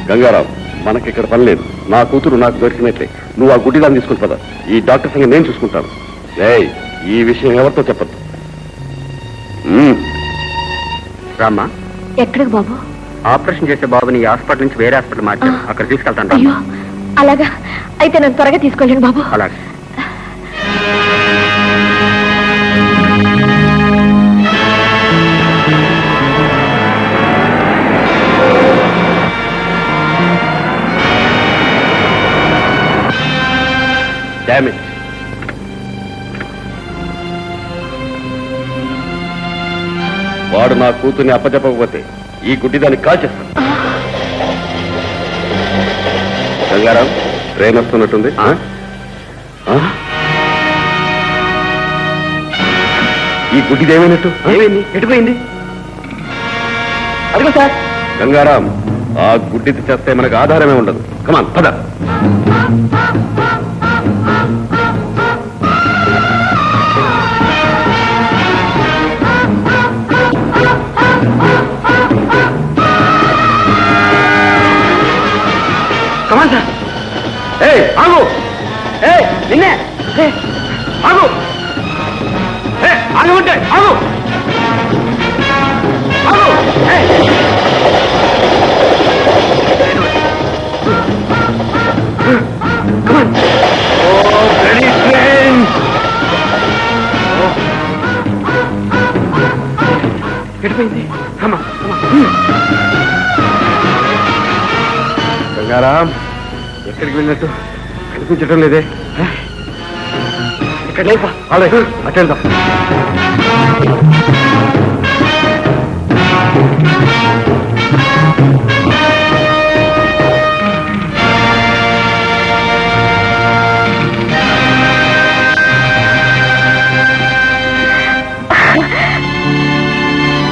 Speaker 9: గంగారాం, మనకిక్కడ పని లేదు. నా కూతురు నాకు దొరికినట్లే. నువ్వు ఆ గుడ్డిదాన్ని తీసుకుని పద. ఈ డాక్టర్ సంగతి నేను చూసుకుంటాను. ఏయ్, ఈ విషయం ఎవరితో చెప్పద్దు.
Speaker 4: రామ్మా.
Speaker 2: ఎక్కడికి బాబు?
Speaker 4: ఆపరేషన్ చేసే బాబుని ఈ హాస్పిటల్ నుంచి వేరే హాస్పిటల్ మార్చాను. అక్కడ తీసుకెళ్తాను.
Speaker 2: అయ్యో, అలాగా అయితే నేను త్వరగా తీసుకెళ్ళండి బాబు.
Speaker 4: అలాగే.
Speaker 9: Damn it. వాడు నా కూతుర్ని అప్పచెప్పకపోతే ఈ గుడ్డిదాన్ని కాల్చేస్తాను. గంగారాం, ట్రైన్ వస్తున్నట్టుంది. ఈ గుడ్డిది ఏమైనట్టు?
Speaker 4: ఏమైంది? ఎటుపోయింది? అదిగో సార్.
Speaker 9: గంగారాం, ఆ గుడ్డిది చేస్తే మనకు ఆధారమే ఉండదు. కమాన్ పద.
Speaker 6: Come on sir. ఏయ్ ఆగు, ఏయ్ నిన్నే, ఆగు, ఆగమంటే ఆగు, ఆగు. ఎడిపోయింది.
Speaker 7: గంగారాం, ఎక్కడికి వెళ్ళినట్టు కనిపించడం లేదే.
Speaker 6: ఇక్కడ లేపా.
Speaker 7: అలాగే అటెళ్దాం.